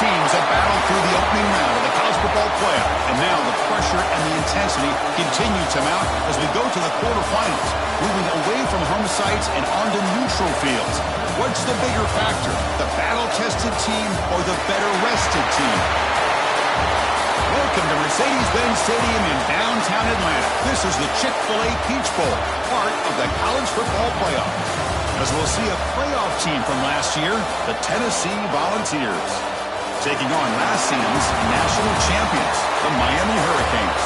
teams have battled through the opening round of the college football playoff, and now the pressure and the intensity continue to mount as we go to the quarterfinals, moving away from home sites and onto neutral fields. What's the bigger factor, the battle-tested team or the better-rested team? Welcome to Mercedes-Benz Stadium in downtown Atlanta. This is the Chick-fil-A Peach Bowl, part of the college football playoff. As we'll see a playoff team from last year, the Tennessee Volunteers, taking on last season's national champions, the Miami Hurricanes.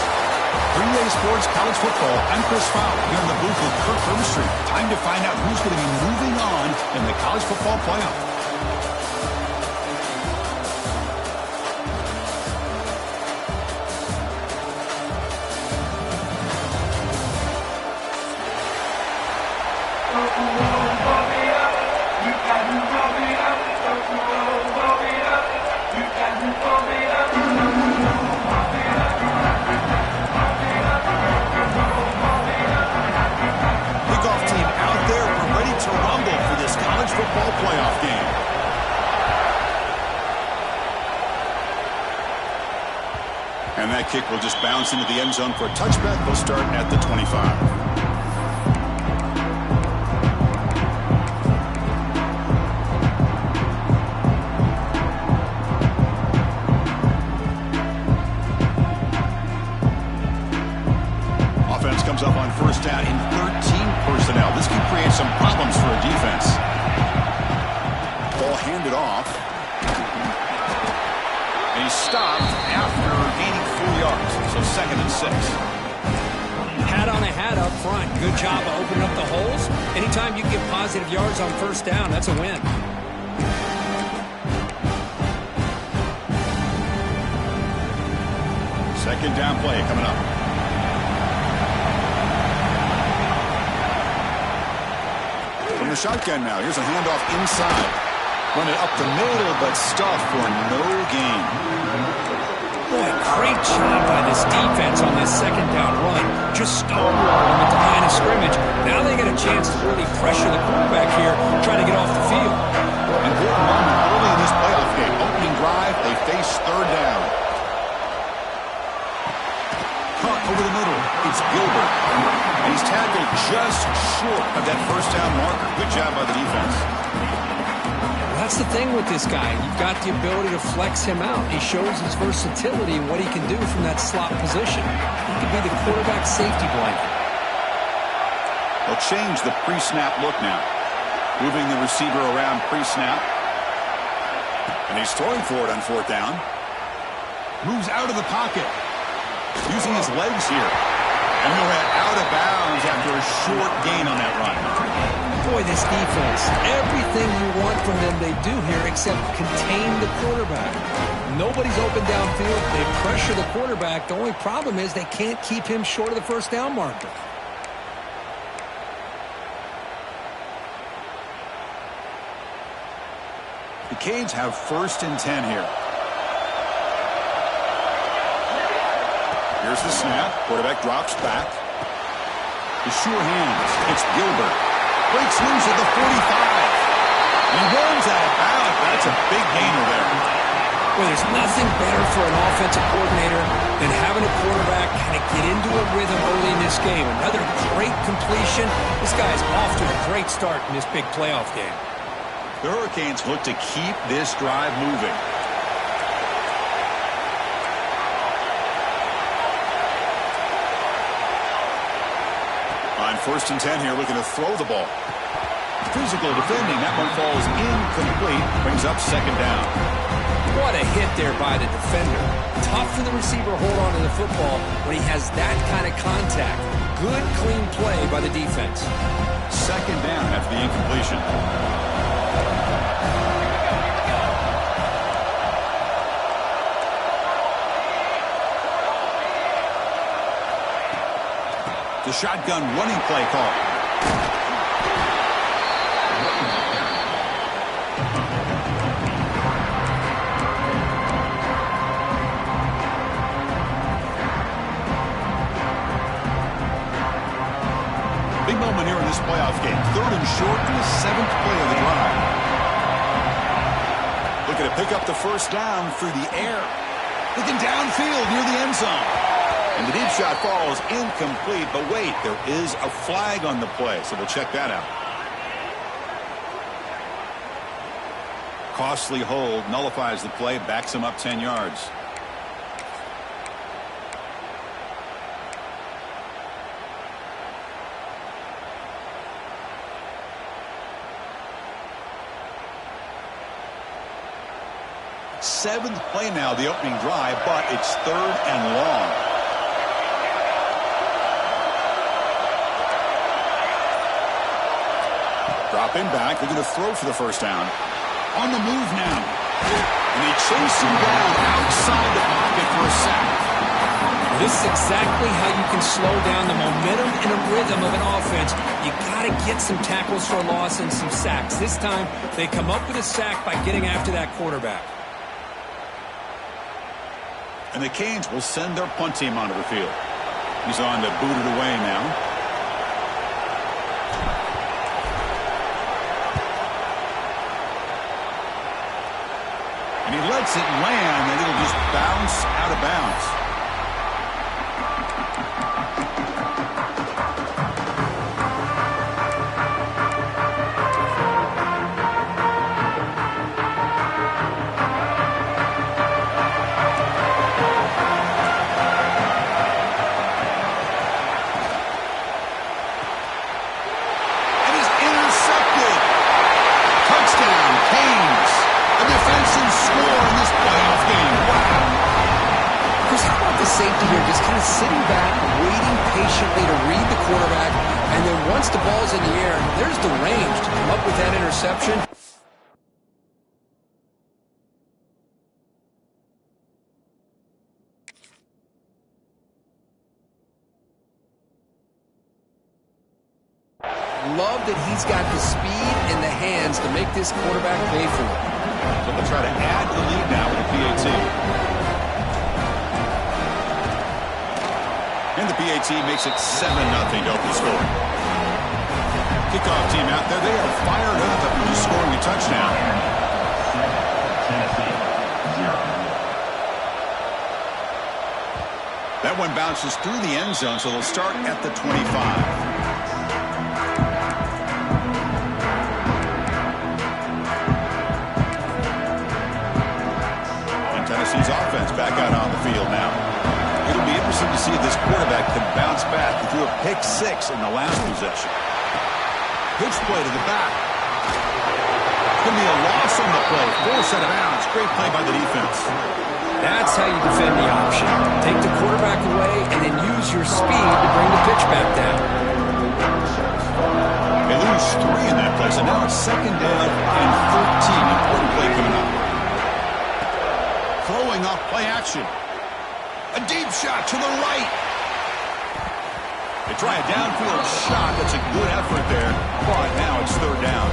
3A Sports College Football, I'm Chris Fowler here in the booth with Kirk Herbstreit. Time to find out who's going to be moving on in the college football playoff. Football playoff game. And that kick will just bounce into the end zone for a touchback. They'll start at the 25. Offense comes up on first down in 13 personnel. This could create some problems for a defense. Ball handed off. And he's stopped after gaining 4 yards. So 2nd and 6. Hat on a hat up front. Good job of opening up the holes. Anytime you get positive yards on first down, that's a win. Second down play coming up. From the shotgun now. Here's a handoff inside. Run it up the middle, but stuffed for no gain. Boy, great job by this defense on this second down run. Just stonewalling them at the line of scrimmage. Now they get a chance to really pressure the quarterback here, trying to get off the field. Important moment early in this playoff game. Opening drive, they face third down. Cut over the middle. It's Gilbert. And he's tackled just short of that first down marker. Good job by the defense. That's the thing with this guy. You've got the ability to flex him out. He shows his versatility and what he can do from that slot position. He could be the quarterback safety blanket. They'll change the pre-snap look now. Moving the receiver around pre-snap. And he's throwing for it on 4th down. Moves out of the pocket. Using his legs here. And he'll head out of bounds after a short gain on that run. Boy, this defense, everything you want from them they do here except contain the quarterback. Nobody's open downfield. They pressure the quarterback. The only problem is they can't keep him short of the first down marker. The Canes have 1st and 10 here. Here's the snap. Quarterback drops back. The sure hands. It's Gilbert. Breaks loose at the 45. And he runs out of bounds. That's a big gainer there. Well, there's nothing better for an offensive coordinator than having a quarterback kind of get into a rhythm early in this game. Another great completion. This guy's off to a great start in this big playoff game. The Hurricanes look to keep this drive moving. On 1st and 10 here, looking to throw the ball. Physical defending. That one falls incomplete. Brings up 2nd down. What a hit there by the defender. Tough for the receiver to hold on to the football when he has that kind of contact. Good, clean play by the defense. 2nd down after the incompletion. The shotgun running play call. Big moment here in this playoff game. 3rd and short in the 7th play of the drive. Looking Looking to pick up the first down through the air. Looking downfield near the end zone. And the deep shot falls incomplete. But wait, there is a flag on the play, so we'll check that out. Costly hold nullifies the play, backs him up 10 yards. Seventh play now, the opening drive, but it's 3rd and long. Dropping back, they're going to throw for the first down. On the move now. And they chase him down outside the pocket for a sack. This is exactly how you can slow down the momentum and a rhythm of an offense. You got to get some tackles for a loss and some sacks. This time, they come up with a sack by getting after that quarterback. And the Canes will send their punt team onto the field. He's on to boot it away now. And he lets it land, and it'll just bounce out of bounds. Safety here just kind of sitting back, waiting patiently to read the quarterback, and then once the ball's in the air, there's the range to come up with that interception. Love that he's got the speed and the hands to make this quarterback pay for it. So they'll try to add the lead now with the PAT. And the PAT makes it 7-0 to open the score. Kickoff team out there. They are fired up after just scoring a touchdown. That one bounces through the end zone, so they'll start at the 25. Tennessee's offense back out on the field now. It'll be interesting to see if this quarterback can bounce back. He threw a pick-6 in the last possession. Pitch play to the back. Going to be a loss on the play. Force out of bounds. Great play by the defense. That's how you defend the option. Take the quarterback away and then use your speed to bring the pitch back down. They lose 3 in that play, so now it's 2nd down and 13. Important play coming up. Throwing off play action. A deep shot to the right. They try a downfield shot. That's a good effort there. But now it's 3rd down.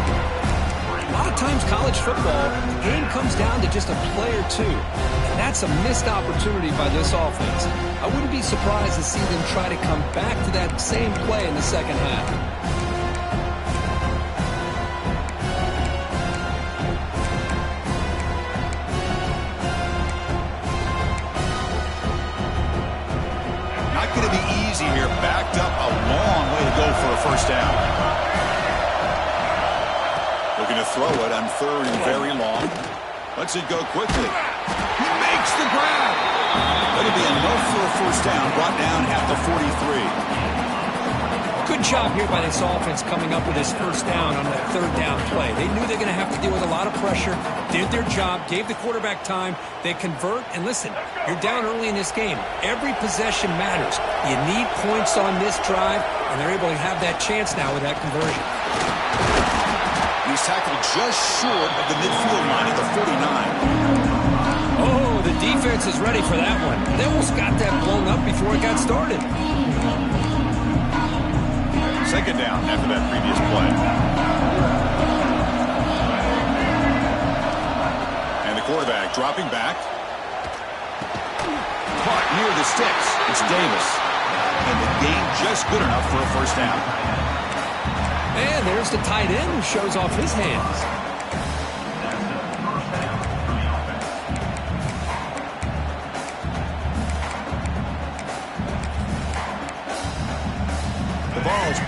A lot of times college football, the game comes down to just a play or two. And that's a missed opportunity by this offense. I wouldn't be surprised to see them try to come back to that same play in the second half. Here, backed up a long way to go for a first down. Looking to throw it on 3rd and very long. Lets it go quickly. He makes the grab. That'll be enough for a first down. Brought down at the 43. Good job here by this offense coming up with his first down on that 3rd down play. They knew they were going to have to deal with a lot of pressure, did their job, gave the quarterback time. They convert, and listen, you're down early in this game. Every possession matters. You need points on this drive, and they're able to have that chance now with that conversion. He's tackled just short of the midfield line at the 49. Oh, the defense is ready for that one. They almost got that blown up before it got started. 2nd down after that previous play. And the quarterback dropping back. Caught near the sticks. It's Davis. And the gain just good enough for a first down. And there's the tight end who shows off his hands.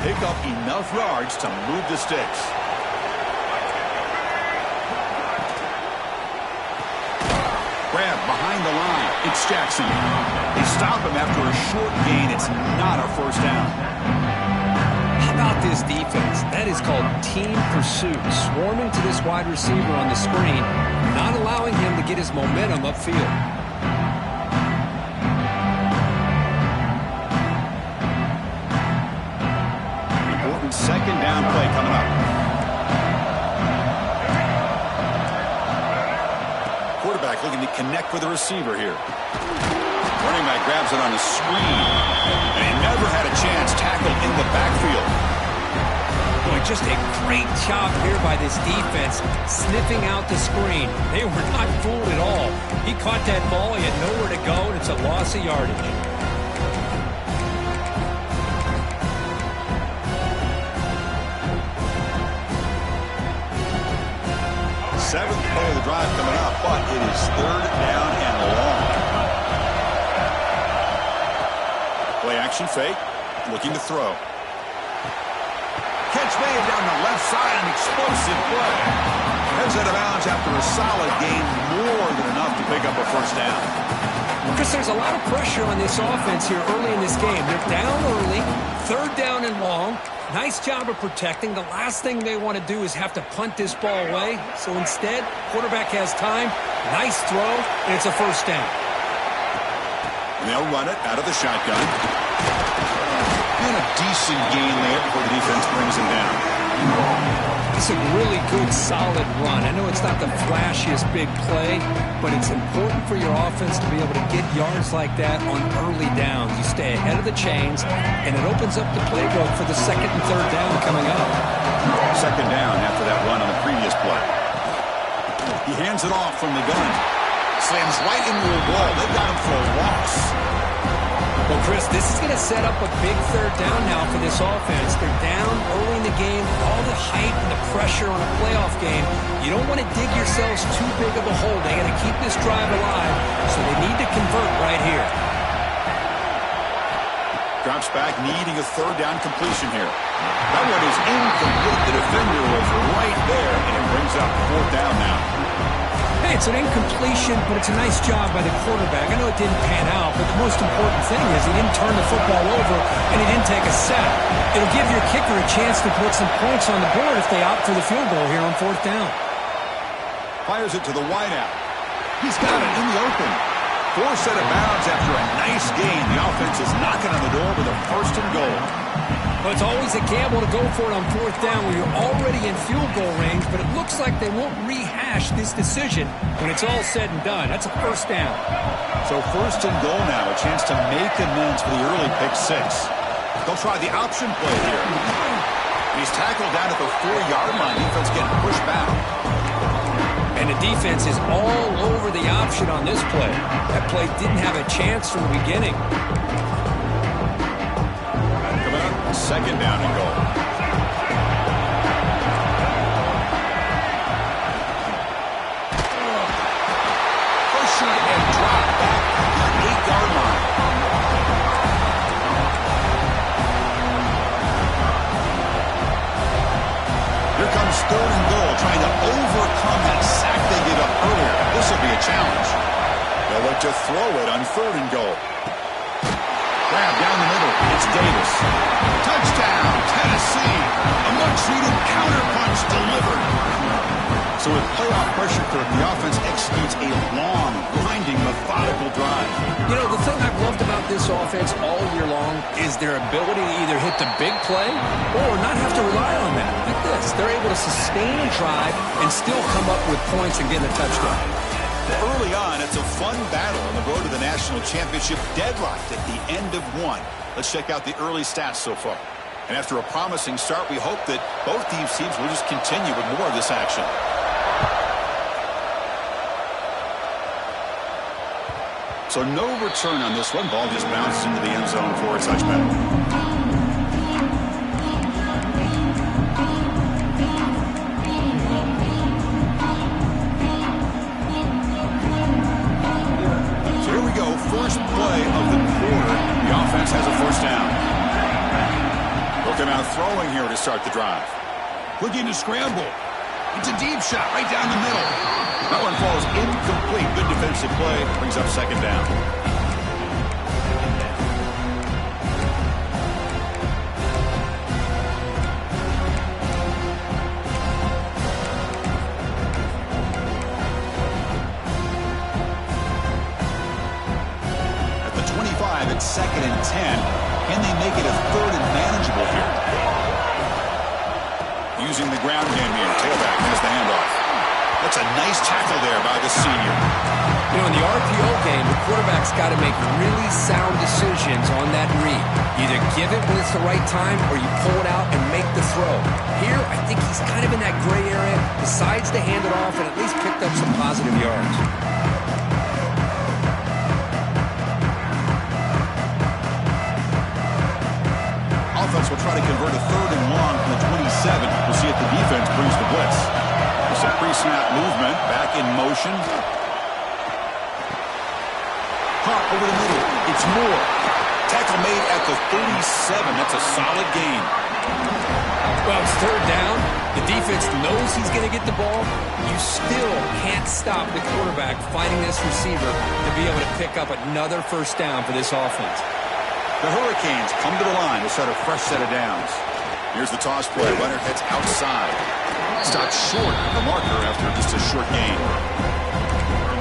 pick up enough yards to move the sticks. Grab behind the line. It's Jackson. They stop him after a short gain. It's not a first down. How about this defense? That is called team pursuit. Swarming to this wide receiver on the screen, not allowing him to get his momentum upfield. Important second down play coming up. Quarterback looking to connect with the receiver here. Running back grabs it on the screen. And he never had a chance tackled in the backfield. Boy, just a great job here by this defense, sniffing out the screen. They were not fooled at all. He caught that ball, he had nowhere to go, and it's a loss of yardage. Seventh play of the drive coming up, but it is third down and long. Play action fake, looking to throw. Catch made down the left side, an explosive play. Heads out of bounds after a solid gain, more than enough to pick up a first down. Chris, there's a lot of pressure on this offense here early in this game. They're down early, third down and long. Nice job of protecting. The last thing they want to do is have to punt this ball away. So instead, quarterback has time. Nice throw, and it's a first down. And they'll run it out of the shotgun. And a decent gain there before the defense brings him down. It's a really good, solid run. I know it's not the flashiest big play, but it's important for your offense to be able to get yards like that on early downs. You stay ahead of the chains, and it opens up the playbook for the second and third down coming up. Second down after that run on the previous play. He hands it off from the gun. Slams right into the wall. They've got him for a loss. Well, Chris, this is going to set up a big third down now for this offense. They're down early in the game, all the hype and the pressure on a playoff game. You don't want to dig yourselves too big of a hole. They got to keep this drive alive, so they need to convert right here. Drops back, needing a third down completion here. That one is incomplete. The defender was right there, and it brings up fourth down now. Hey, it's an incompletion, but it's a nice job by the quarterback. I know it didn't pan out, but the most important thing is he didn't turn the football over and he didn't take a sack. It'll give your kicker a chance to put some points on the board if they opt for the field goal here on fourth down. Fires it to the wideout. He's got it in the open. Forced out of bounds after a nice gain. The offense is knocking on the door with a first and goal. Well, it's always a gamble to go for it on fourth down when you're already in field goal range, but it looks like they won't rehash this decision when it's all said and done. That's a first down. So first and goal now, a chance to make amends for the early pick six. They'll try the option play here. He's tackled down at the 4-yard line. Defense getting pushed back. And the defense is all over the option on this play. That play didn't have a chance from the beginning. Second down and goal. Pursued and dropped back at the 8-yard line. Here comes third and goal, trying to overcome that sack they gave up earlier. This will be a challenge. They'll look to throw it on third and goal. Grab down the middle. It's Davis. Touchdown, Tennessee. A much-needed counterpunch delivered. So with playoff pressure curve, the offense executes a long, grinding, methodical drive. You know, the thing I've loved about this offense all year long is their ability to either hit the big play or not have to rely on that. Like this. They're able to sustain a drive and still come up with points and get a touchdown. Early on, it's a fun battle on the road to the national championship, deadlocked at the end of one. Let's check out the early stats so far. And after a promising start, we hope that both these teams will just continue with more of this action. So no return on this one. Ball just bounces into the end zone for a touchback. First play of the quarter. The offense has a first down. Broken him out throwing here to start the drive. Looking to scramble. It's a deep shot right down the middle. That one falls incomplete. Good defensive play. Brings up second down. At the 25, it's 2nd and 10. Can they make it a 3rd and manageable here? Using the ground game here. Tailback has the handoff. That's a nice tackle there by the senior. You know, in the RPO game, the quarterback's got to make really sound decisions on that read. Either give it when it's the right time or you pull it out and make the throw. Here, I think he's kind of in that gray area, decides to hand it off and at least picked up some positive yards. Offense will try to convert a 3rd and long from the 27. We'll see if the defense brings the blitz. There's some pre-snap movement. Back in motion. Hop over the middle. It's Moore. Tackle made at the 37. That's a solid gain. Well, it's 3rd down. The defense knows he's going to get the ball. You still can't stop the quarterback fighting this receiver to be able to pick up another 1st down for this offense. The Hurricanes come to the line to start a fresh set of downs. Here's the toss play. Runner heads outside. Stops short of the marker after just a short gain.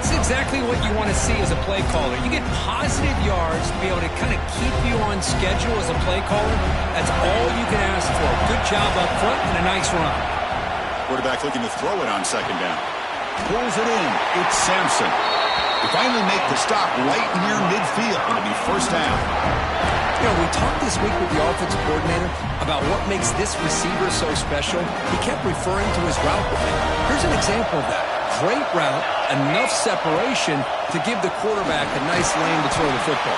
It's exactly what you want to see as a play caller. You get positive yards to be able to kind of keep you on schedule as a play caller. That's all you can ask for. Good job up front and a nice run. Quarterback looking to throw it on 2nd down. Pulls it in. It's Sampson. They finally make the stop right near midfield. It'll be 1st down. You know, we talked this week with the offensive coordinator about what makes this receiver so special. He kept referring to his route running. Here's an example of that. Great route, enough separation to give the quarterback a nice lane to throw the football.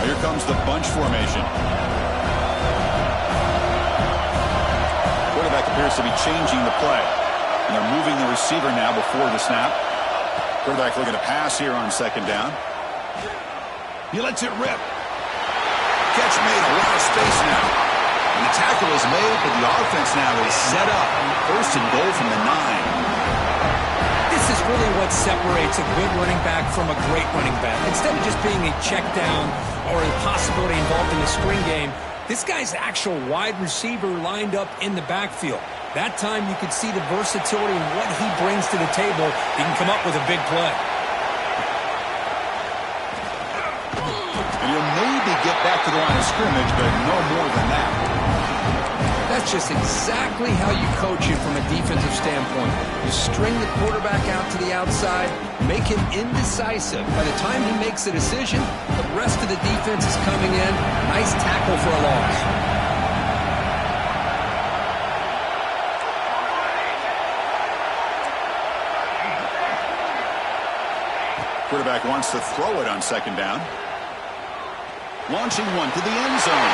Here comes the bunch formation. Quarterback appears to be changing the play. And they're moving the receiver now before the snap. Quarterback looking to pass here on 2nd down. He lets it rip. Catch made, a lot of space now. And the tackle is made, but the offense now is set up. 1st and goal from the 9. This is really what separates a good running back from a great running back. Instead of just being a check down or a possibility involved in the screen game, this guy's actual wide receiver lined up in the backfield. That time you could see the versatility and what he brings to the table. He can come up with a big play. And you'll maybe get back to the line of scrimmage, but no more than that. That's just exactly how you coach it from a defensive standpoint. You string the quarterback out to the outside, make him indecisive. By the time he makes a decision, the rest of the defense is coming in. Nice tackle for a loss. Quarterback wants to throw it on 2nd down. Launching one to the end zone.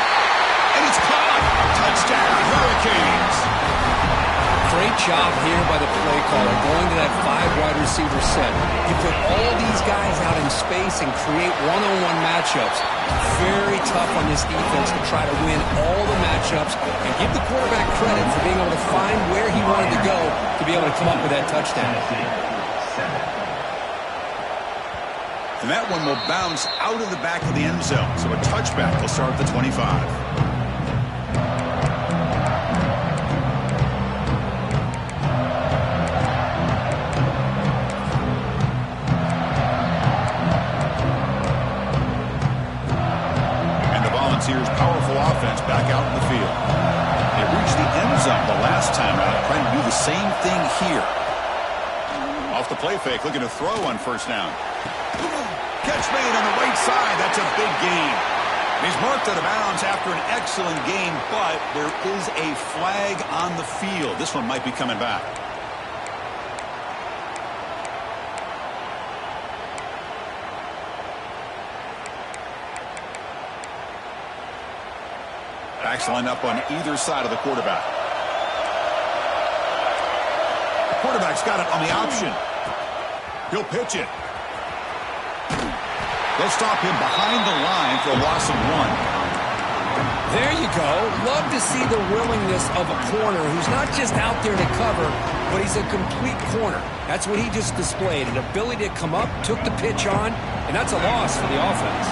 And it's caught. Touchdown, Hurricanes. Great job here by the play caller, going to that 5 wide receiver set. You put all these guys out in space and create one-on-one matchups. Very tough on this defense to try to win all the matchups and give the quarterback credit for being able to find where he wanted to go to be able to come up with that touchdown. And that one will bounce out of the back of the end zone. So a touchback will start at the 25. And the Volunteers' powerful offense back out in the field. They reached the end zone the last time out, trying to do the same thing here. Off the play fake, looking to throw on 1st down. Catch made on the right side. That's a big gain. He's marked out of bounds after an excellent game, but there is a flag on the field. This one might be coming back. Backs line up on either side of the quarterback. Quarterback's got it on the option. He'll pitch it. They'll stop him behind the line for a loss of 1. There you go. Love to see the willingness of a corner who's not just out there to cover, but he's a complete corner. That's what he just displayed, an ability to come up, took the pitch on, and that's a loss for the offense.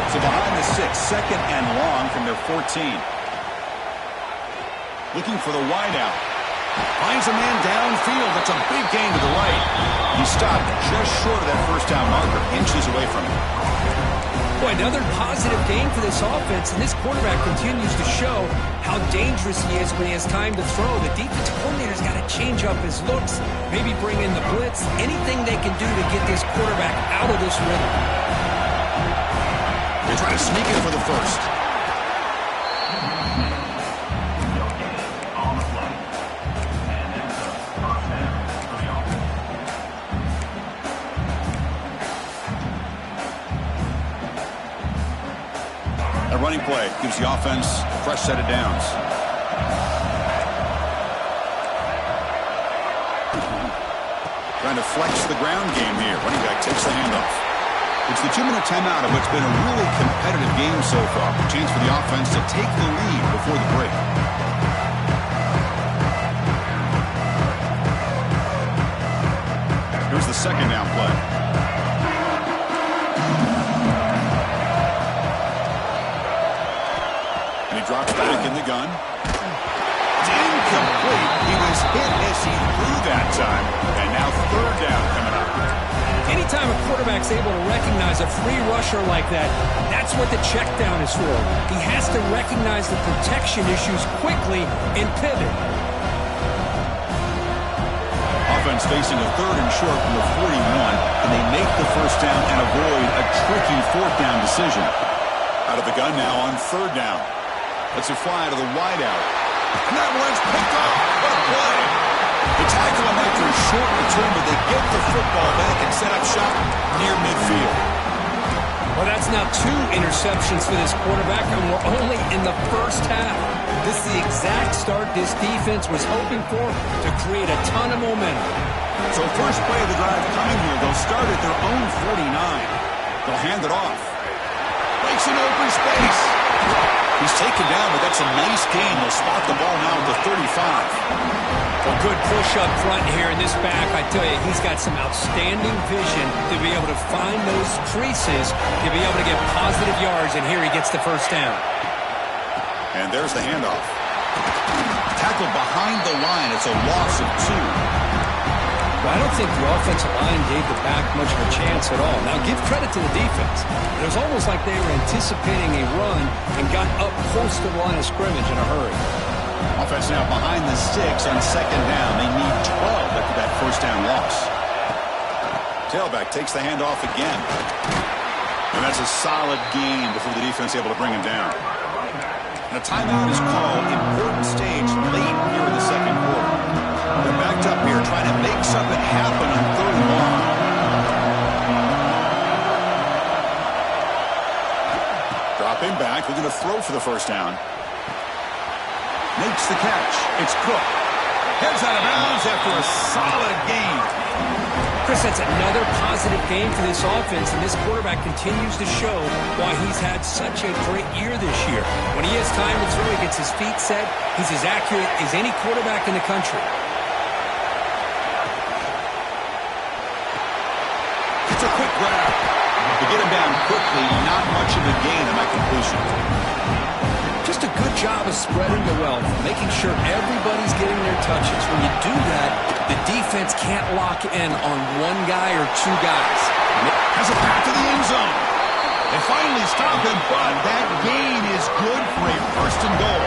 So behind the 6, second and long from their 14. Looking for the wideout. Finds a man downfield. That's a big gain to the right. He stopped just short of that first down marker, inches away from it. Boy, another positive game for this offense, and this quarterback continues to show how dangerous he is when he has time to throw. The defensive coordinator's got to change up his looks, maybe bring in the blitz, anything they can do to get this quarterback out of this rhythm. They try to sneak in for the first. Running play gives the offense a fresh set of downs. Trying to flex the ground game here. Running back takes the handoff. It's the 2-minute timeout of what's been a really competitive game so far. A chance for the offense to take the lead before the break. Here's the second down play. Drops back in the gun. It's incomplete. He was hit as he threw that time. And now third down coming up. Anytime a quarterback's able to recognize a free rusher like that, that's what the check down is for. He has to recognize the protection issues quickly and pivot. Offense facing a third and short from the 41, and they make the first down and avoid a tricky fourth down decision. Out of the gun now on third down. Let's it fly to the wideout. And that one's picked up. What a play. They tackle him after a short return, but they get the football back and set up shop near midfield. Well, that's now 2 interceptions for this quarterback, and we're only in the first half. This is the exact start this defense was hoping for to create a ton of momentum. So first play of the drive coming here. They'll start at their own 49. They'll hand it off. Breaks an open space. He's taken down, but that's a nice gain. They'll spot the ball now at the 35. A good push up front here in this back. I tell you, he's got some outstanding vision to be able to find those creases, to be able to get positive yards, and here he gets the first down. And there's the handoff. Tackled behind the line. It's a loss of 2. Well, I don't think the offensive line gave the back much of a chance at all. Now, give credit to the defense. It was almost like they were anticipating a run and got up close to the line of scrimmage in a hurry. Offense now behind the 6 on second down. They need 12 after that first down loss. Tailback takes the handoff again. And that's a solid gain before the defense is able to bring him down. And a timeout is called. Important stage late here in the second quarter. They're backed up here trying to make something happen on third and long. Dropping back, looking to throw for the first down. Makes the catch. It's Cook. Heads out of bounds after a solid gain. Chris, that's another positive game for this offense, and this quarterback continues to show why he's had such a great year this year. When he has time to throw, he gets his feet set. He's as accurate as any quarterback in the country. It's a quick grab. To get him down quickly, not much of a gain on that completion. Just a good job of spreading the wealth, making sure everybody's getting their touches. When you do that, the defense can't lock in on one guy or 2 guys. Has a path to the end zone. They finally stop him, but that gain is good for a first and goal.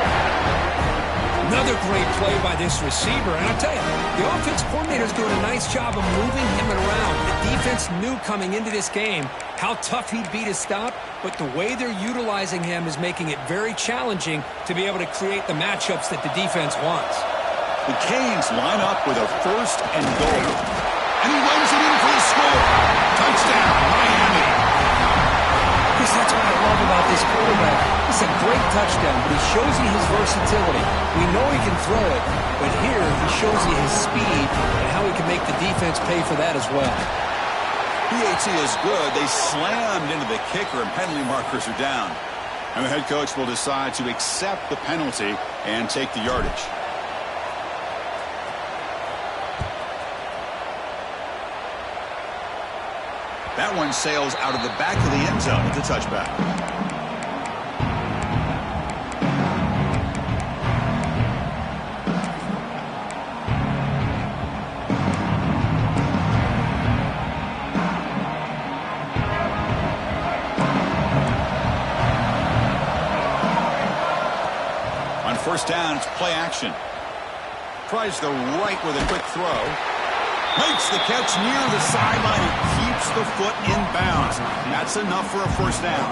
Another great play by this receiver. And I'll tell you, the offense coordinator is doing a nice job of moving him around. The defense knew coming into this game how tough he'd be to stop, but the way they're utilizing him is making it very challenging to be able to create the matchups that the defense wants. The Canes line up with a first and goal. And he runs it in for the score. Touchdown, Miami. Chris, that's what I love about this quarterback. It's a great touchdown, but he shows you his versatility. We know he can throw it, but here he shows you his speed and how he can make the defense pay for that as well. PAT is good. They slammed into the kicker, and penalty markers are down. And the head coach will decide to accept the penalty and take the yardage. That one sails out of the back of the end zone with the touchback. On first down, it's play action. Tries the right with a quick throw. Makes the catch near the sideline and keeps the foot in bounds. That's enough for a first down.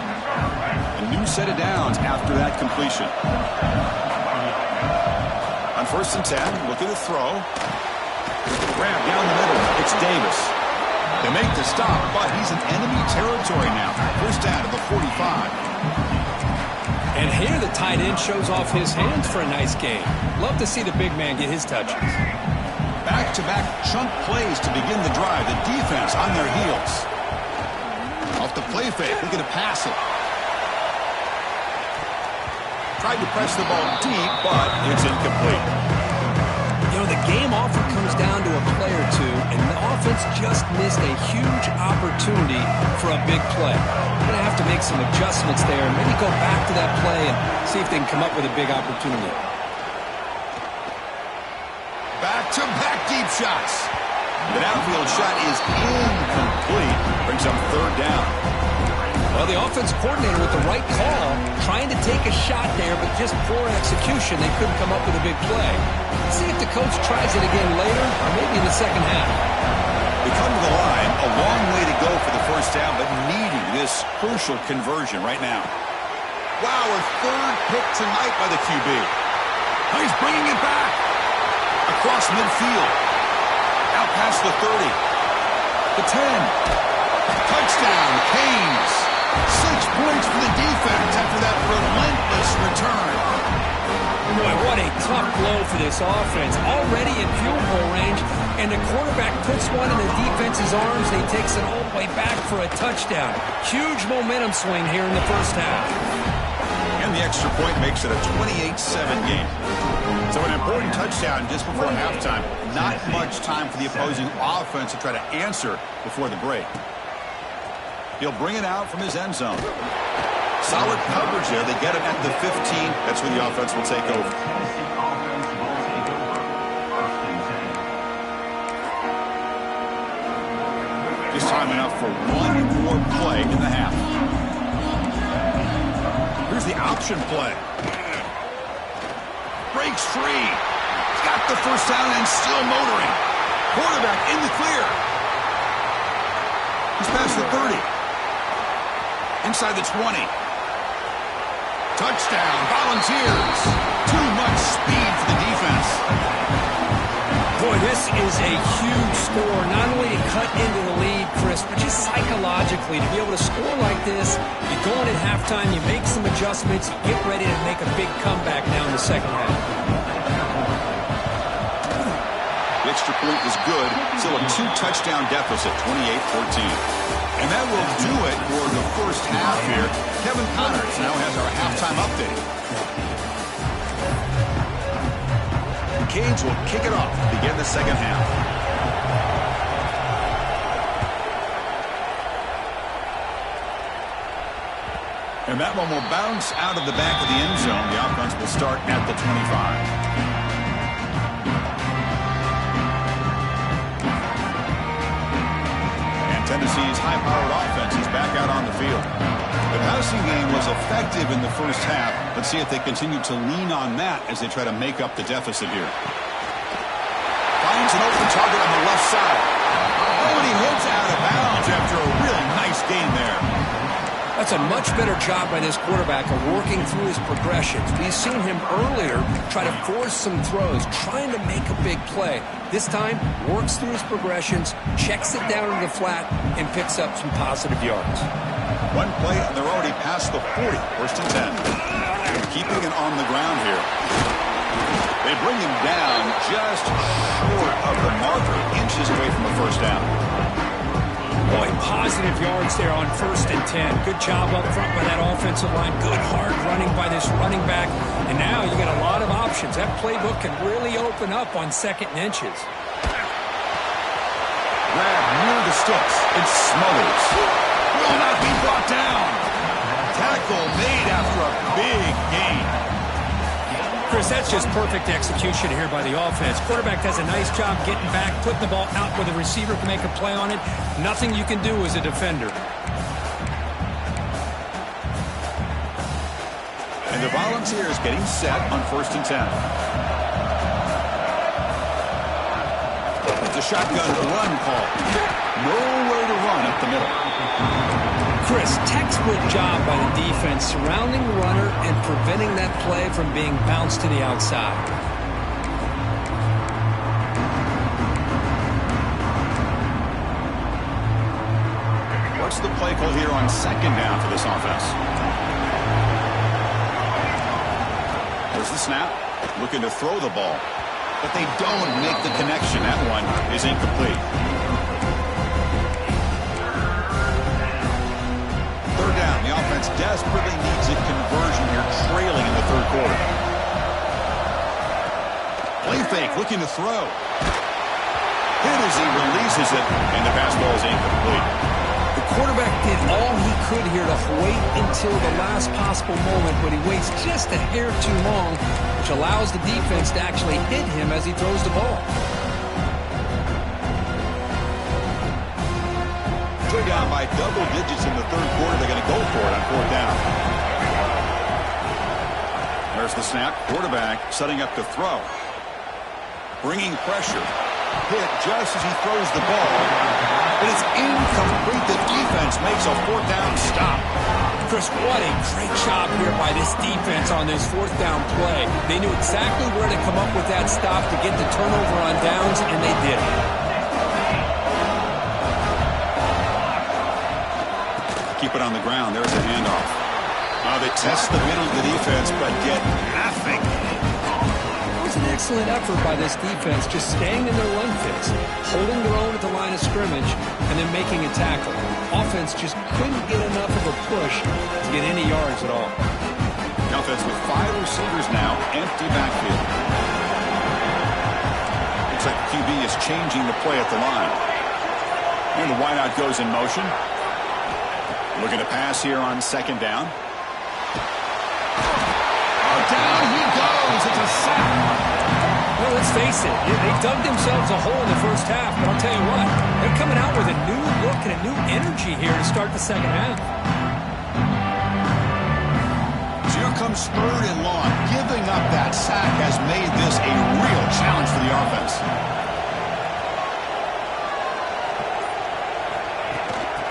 A new set of downs after that completion. On first and 10, look at the throw. Grab down the middle. It's Davis. They make the stop, but he's in enemy territory now. First down to the 45. And here the tight end shows off his hands for a nice game. Love to see the big man get his touches. Back-to-back chunk plays to begin the drive. The defense on their heels. Off the play fake, looking to pass it. Tried to press the ball deep, but it's incomplete. You know, the game often comes down to a play or two, and the offense just missed a huge opportunity for a big play. They're going to have to make some adjustments there and maybe go back to that play and see if they can come up with a big opportunity. Back-to-back deep shots. The downfield shot is incomplete. Brings up third down. Well, the offensive coordinator with the right call, trying to take a shot there, but just poor execution. They couldn't come up with a big play. Let's see if the coach tries it again later, or maybe in the second half. They come to the line, a long way to go for the first down, but needing this crucial conversion right now. Wow, a third pick tonight by the QB. He's bringing it back. Across midfield. Out past the 30. The 10. Touchdown, Canes. 6 points for the defense after that relentless return. Boy, what a tough blow for this offense. Already in field goal range, and the quarterback puts one in the defense's arms, and he takes it all the way back for a touchdown. Huge momentum swing here in the first half. And the extra point makes it a 28-7 game. So an important touchdown just before halftime. Not much time for the opposing offense to try to answer before the break. He'll bring it out from his end zone. Solid coverage there. They get him at the 15. That's where the offense will take over. Just time enough for one more play in the half. Here's the option play. Breaks free. He's got the first down and still motoring. Quarterback in the clear. He's past the 30. Inside the 20. Touchdown, Volunteers. Too much speed for the defense. Boy, this is a huge score. Not only to cut into the lead, Chris, but just psychologically to be able to score like this. You go in at halftime, you make some adjustments, you get ready to make a big comeback now in the second half. The extra point is good. Still a 2-touchdown deficit, 28-14. And that will do it for the first half here. Kevin Connors now has our halftime update. The Canes will kick it off to begin the second half. And that one will bounce out of the back of the end zone. The offense will start at the 25. Tennessee's high-powered offense is back out on the field. The passing game was effective in the first half. Let's see if they continue to lean on that as they try to make up the deficit here. Finds an open target on the left side. Oh, and he hits out of bounds after a really nice game there. That's a much better job by this quarterback of working through his progressions. We've seen him earlier try to force some throws, trying to make a big play. This time, works through his progressions, checks it down into the flat, and picks up some positive yards. One play, and they're already past the 40. First and 10. Keeping it on the ground here. They bring him down just short of the marker, inches away from a first down. Boy, positive yards there on 1st and 10. Good job up front by that offensive line. Good hard running by this running back. And now you got a lot of options. That playbook can really open up on 2nd and inches. Grab near the sticks. It smothers. Will not be brought down. Tackle made after a big gain. Chris, that's just perfect execution here by the offense. Quarterback does a nice job getting back, putting the ball out where the receiver can make a play on it. Nothing you can do as a defender. And the Volunteers getting set on 1st and 10. It's a shotgun run call. Nowhere to run up the middle. Chris, textbook job by the defense surrounding the runner and preventing that play from being bounced to the outside. What's the play call here on 2nd down for this offense? There's the snap. Looking to throw the ball. But they don't make the connection. That one is incomplete. 3rd down. The offense desperately needs a conversion here, trailing in the 3rd quarter. Play fake, looking to throw. Hit as he releases it, and the pass ball is incomplete. The quarterback did all he could here to wait until the last possible moment, but he waits just a hair too long, which allows the defense to actually hit him as he throws the ball. They're down by double digits in the 3rd quarter. They're going to go for it on 4th down. There's the snap. Quarterback setting up to throw. Bringing pressure. Hit just as he throws the ball. But it's incomplete. The defense makes a 4th down stop. Chris, what a great job here by this defense on this 4th down play. They knew exactly where to come up with that stop to get the turnover on downs, and they did it. Keep it on the ground. There's a handoff. They test the middle of the defense, but get nothing. It was an excellent effort by this defense, just staying in their run fits, holding their own at the line of scrimmage, and then making a tackle. Offense just couldn't get enough of a push to get any yards at all. The offense with 5 receivers now, empty backfield. Looks like the QB is changing the play at the line. And the wideout goes in motion. Looking to pass here on 2nd down. Down he goes. It's a sack. Well, let's face it. They dug themselves a hole in the 1st half, but I'll tell you what, they're coming out with a new look and a new energy here to start the 2nd half. So here comes 3rd and long. Giving up that sack has made this a real challenge for the offense.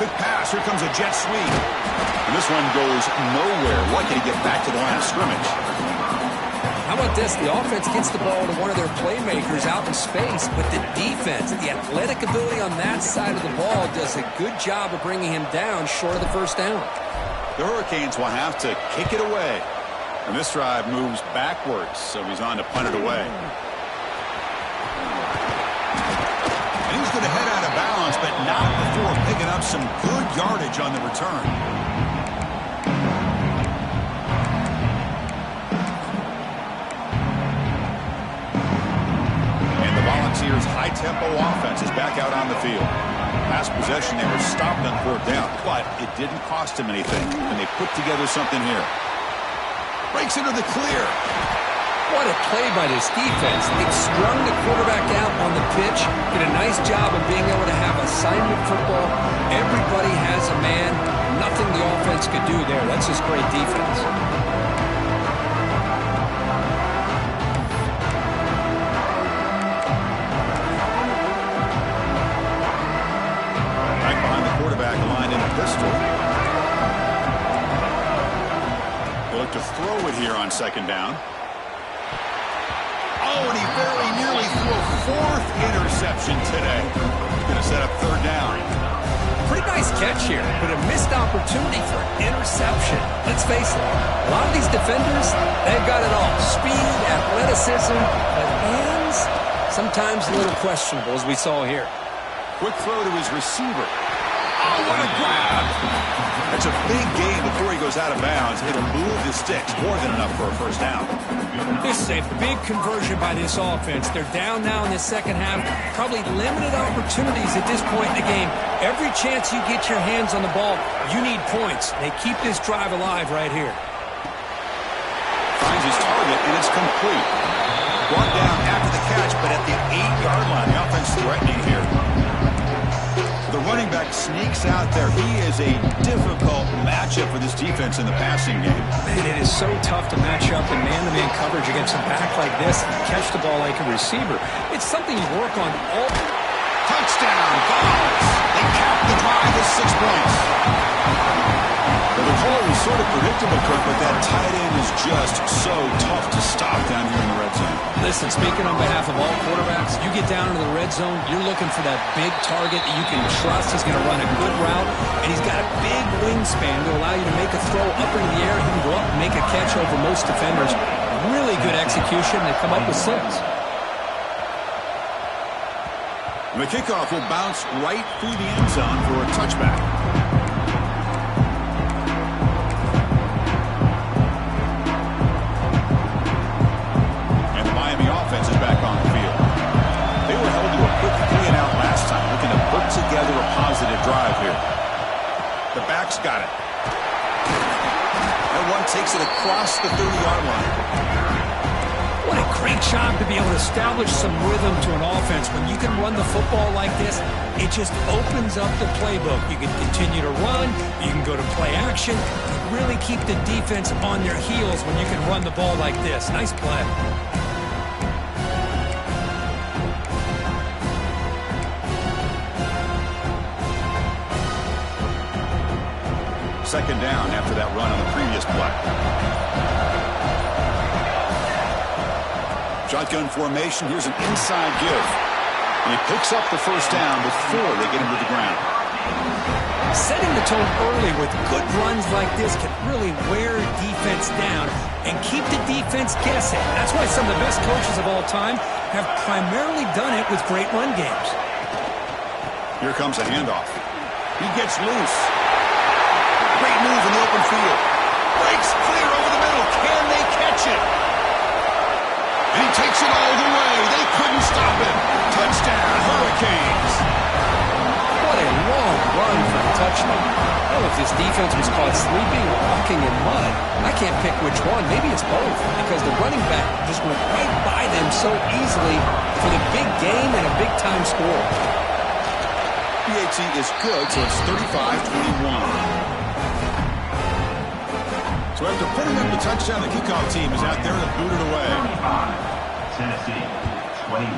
Quick pass. Here comes a jet sweep. And this one goes nowhere. Lucky to get back to the line of scrimmage. How about this? The offense gets the ball to one of their playmakers out in space, but the defense, the athletic ability on that side of the ball does a good job of bringing him down short of the 1st down. The Hurricanes will have to kick it away. And this drive moves backwards, so he's on to punt it away. And he's going to head out of bounds, but not before picking up some good yardage on the return. And the Volunteers' high-tempo offense is back out on the field. Last possession, they were stopped on 4th down, but it didn't cost them anything, and they put together something here. Breaks into the clear. What a play by this defense. They strung the quarterback out on the pitch, did a nice job of being able to have assignment football. Everybody has a man. Nothing the offense could do there. That's just great defense. Right behind the quarterback, line in a pistol. They look to throw it here on 2nd down. Oh, and he very nearly threw a 4th interception today. Going to set up 3rd down. pretty nice catch here, but a missed opportunity for interception. Let's face it, a lot of these defenders, they've got it all. Speed, athleticism, but hands, sometimes a little questionable, as we saw here. Quick throw to his receiver. Oh, what a grab! That's a big gain before he goes out of bounds. It'll move the sticks, more than enough for a first down. This is a big conversion by this offense. They're down now in the second half. Probably limited opportunities at this point in the game. Every chance you get your hands on the ball, you need points. They keep this drive alive right here. Finds his target, and it's complete. Brought down after the catch, but at the 8-yard line. The offense threatening here. The running back sneaks out there. He is a difficult matchup for this defense in the passing game. Man, it is so tough to match up in man-to-man coverage against a back like this and catch the ball like a receiver. It's something you work on all. Touchdown, Vols. They cap the drive with 6 points. Well, the call was sort of predictable, Kirk, but that tight end is just so tough to stop down here in the red zone. Listen, speaking on behalf of all quarterbacks, you get down into the red zone, you're looking for that big target that you can trust. He's going to run a good route, and he's got a big wingspan to allow you to make a throw up into the air. He can go up and make a catch over most defenders. Really good execution. They come up with 6. The kickoff will bounce right through the end zone for a touchback. And the Miami offense is back on the field. They were held to a quick 3-and-out last time, looking to put together a positive drive here. The back's got it. That one takes it across the 30-yard line. What a great job to be able to establish some rhythm to an offense. When you can run the football like this, it just opens up the playbook. You can continue to run. You can go to play action. Really keep the defense on their heels when you can run the ball like this. Nice play. Second down after that run on the previous play. Shotgun formation. Here's an inside give. And he picks up the first down before they get him to the ground. Setting the tone early with good runs like this can really wear defense down and keep the defense guessing. That's why some of the best coaches of all time have primarily done it with great run games. Here comes a handoff. He gets loose. Great move in the open field. Breaks clear over the middle. Can they catch it? And he takes it all the way. They couldn't stop him. Touchdown, Hurricanes. What a long run for a touchdown. Oh, if this defense was caught sleeping or walking in mud, I can't pick which one. Maybe it's both, because the running back just went right by them so easily for the big game and a big-time score. PAT is good, so it's 35-21. So after putting up the touchdown, the kickoff team is out there to boot it away. Tennessee, 21.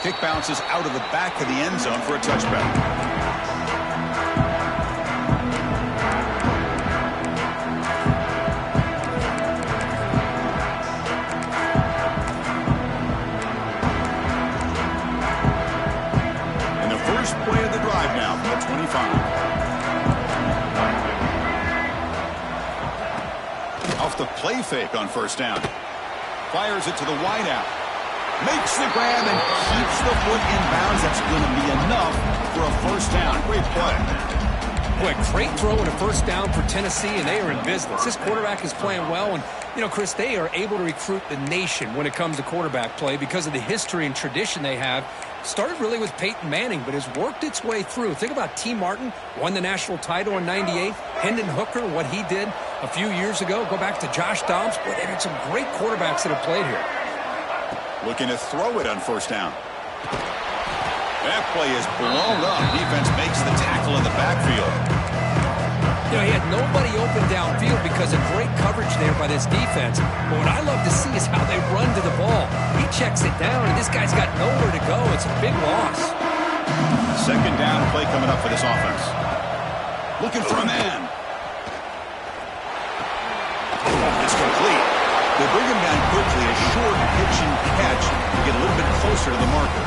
Kick bounces out of the back of the end zone for a touchback. First play of the drive now from the 25. Off the play fake on first down. Fires it to the wideout. Makes the grab and keeps the foot in bounds. That's going to be enough for a first down. Great play. Boy, great throw and a first down for Tennessee, and they are in business. This quarterback is playing well, and, you know, Chris, they are able to recruit the nation when it comes to quarterback play because of the history and tradition they have. Started really with Peyton Manning, but has worked its way through. Think about T. Martin, won the national title in '98. Hendon Hooker, what he did a few years ago. Go back to Josh Dobbs. Boy, they've had some great quarterbacks that have played here. Looking to throw it on first down. That play is blown up. Defense makes the tackle in the backfield. You know, he had nobody open downfield because of great coverage there by this defense. But what I love to see is how they run to the ball. He checks it down, and this guy's got nowhere to go. It's a big loss. Second down play coming up for this offense. Looking for a man. It's complete. They bring him down quickly. A short pitch and catch to get a little bit closer to the marker.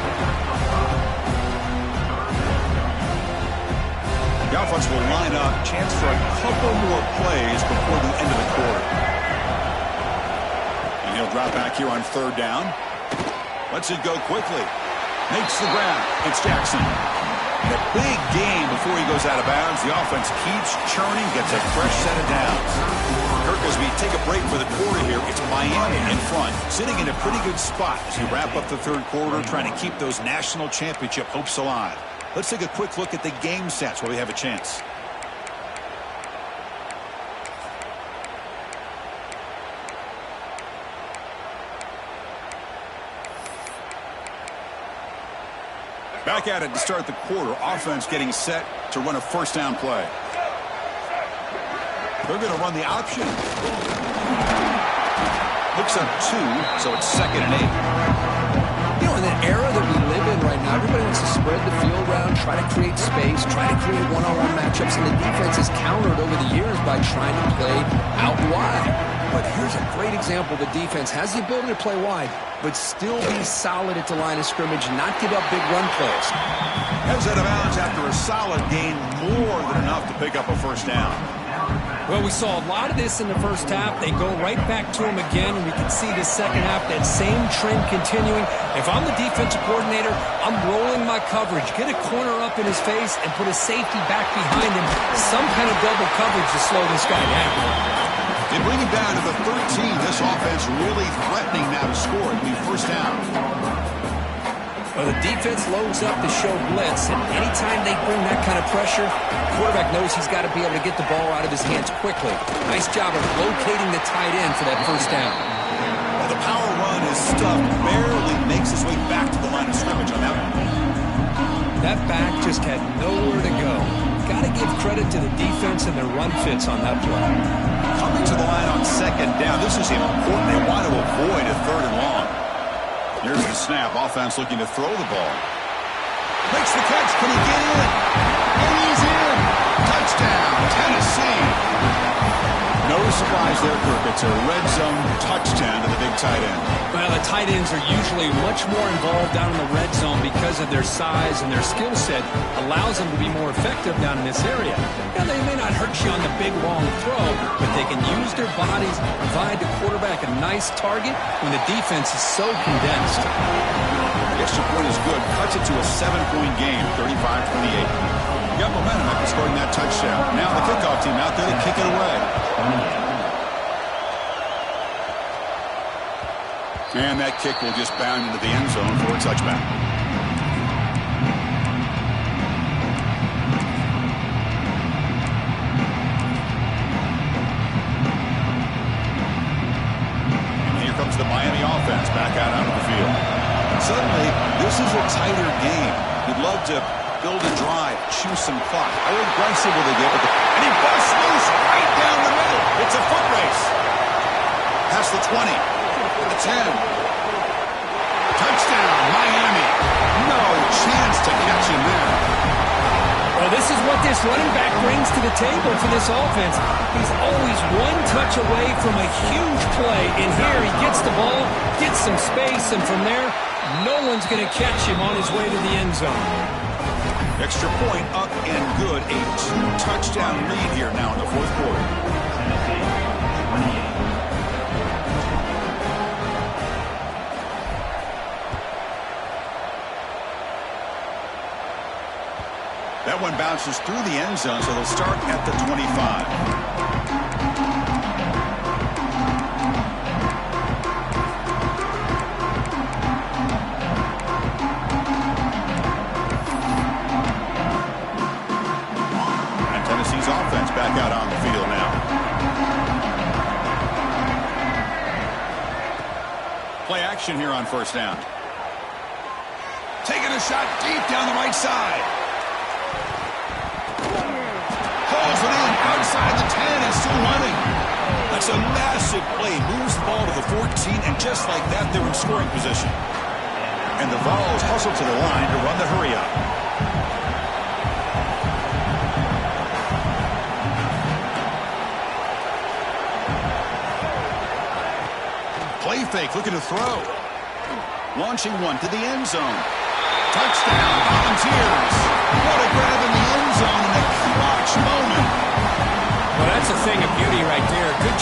The offense will line up. Chance for a couple more plays before the end of the quarter. And he'll drop back here on third down. Lets it go quickly. Makes the grab. It's Jackson. And a big game before he goes out of bounds. The offense keeps churning, gets a fresh set of downs. Kirk, as we take a break for the quarter here, it's Miami in front, sitting in a pretty good spot as we wrap up the third quarter, trying to keep those national championship hopes alive. Let's take a quick look at the game stats while we have a chance. Back at it to start the quarter. Offense getting set to run a first down play. They're going to run the option. Looks up 2, so it's 2nd and 8. You know, in the era that we live in right now, everybody wants to spread the field around, try to create space, try to create one-on-one matchups, and the defense has countered over the years by trying to play out wide. But here's a great example. The defense has the ability to play wide, but still be solid at the line of scrimmage, not give up big run plays. Heads out of bounds after a solid gain, more than enough to pick up a first down. Well, we saw a lot of this in the first half. They go right back to him again, and we can see the second half, that same trend continuing. If I'm the defensive coordinator, I'm rolling my coverage. Get a corner up in his face and put a safety back behind him. Some kind of double coverage to slow this guy down. They bring him down to the 13. This offense really threatening now to score. It'll be first down. Well, the defense loads up to show blitz, and anytime they bring that kind of pressure, the quarterback knows he's got to be able to get the ball out of his hands quickly. Nice job of locating the tight end for that first down. Well, the power run is stuffed, barely makes his way back to the line of scrimmage on that one. That back just had nowhere to go. Got to give credit to the defense and their run fits on that play. Coming to the line on second down. This is important. They want to avoid a third and long. Here's the snap. Offense looking to throw the ball. Makes the catch. Can he get in? And he's in. Touchdown, Tennessee. No surprise there, Kirk. It's a red zone touchdown to the big tight end. Well, the tight ends are usually much more involved down in the red zone because of their size, and their skill set allows them to be more effective down in this area. Now, they may not hurt you on the big, long throw, but they can use their bodies to provide the quarterback a nice target when the defense is so condensed. The extra point is good. Cuts it to a 7-point game, 35-28. Got momentum after scoring that touchdown. Now the kickoff team out there to kick it away. And that kick will just bound into the end zone for a touchback. And here comes the Miami offense back out onto the field. Suddenly, this is a tighter game. You'd love to build a drive, choose some clock. How aggressive will they get with it? And he busts loose right down the middle. It's a foot race. Past the 20, the 10. Touchdown, Miami. No chance to catch him there. Well, this is what this running back brings to the table for this offense. He's always one touch away from a huge play. And here he gets the ball, gets some space, and from there, no one's going to catch him on his way to the end zone. Extra point up and good. A 2-touchdown lead here now in the fourth quarter. That one bounces through the end zone, so they'll start at the 25. Offense back out on the field now. Play action here on first down. Taking a shot deep down the right side. Pulls it in outside the 10 and still running. That's a massive play. Moves the ball to the 14, and just like that, they're in scoring position. And the Vols hustle to the line to run the hurry up. Play fake, looking to throw. Launching one to the end zone. Touchdown, Volunteers. What a grab in the end zone, and a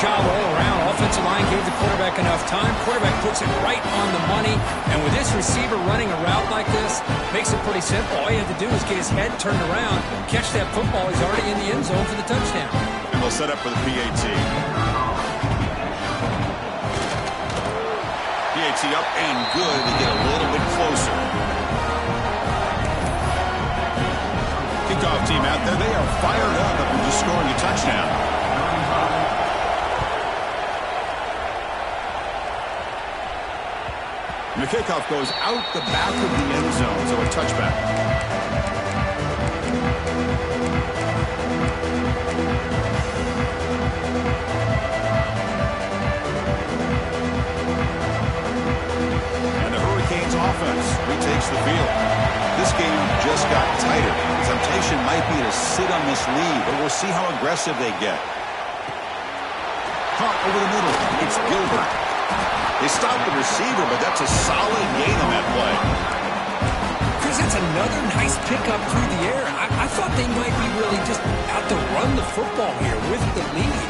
job all around. Offensive line gave the quarterback enough time. Quarterback puts it right on the money. And with this receiver running a route like this, makes it pretty simple. All you have to do is get his head turned around, catch that football. He's already in the end zone for the touchdown. And they'll set up for the PAT. PAT up and good to get a little bit closer. Kickoff team out there. They are fired up after just scoring a touchdown. And the kickoff goes out the back of the end zone, so a touchback. And the Hurricanes offense retakes the field. This game just got tighter. The temptation might be to sit on this lead, but we'll see how aggressive they get. Caught over the middle. It's Gilbert. They stopped the receiver, but that's a solid gain on that play. Chris, that's another nice pickup through the air. I thought they might be really just out to run the football here with the lead.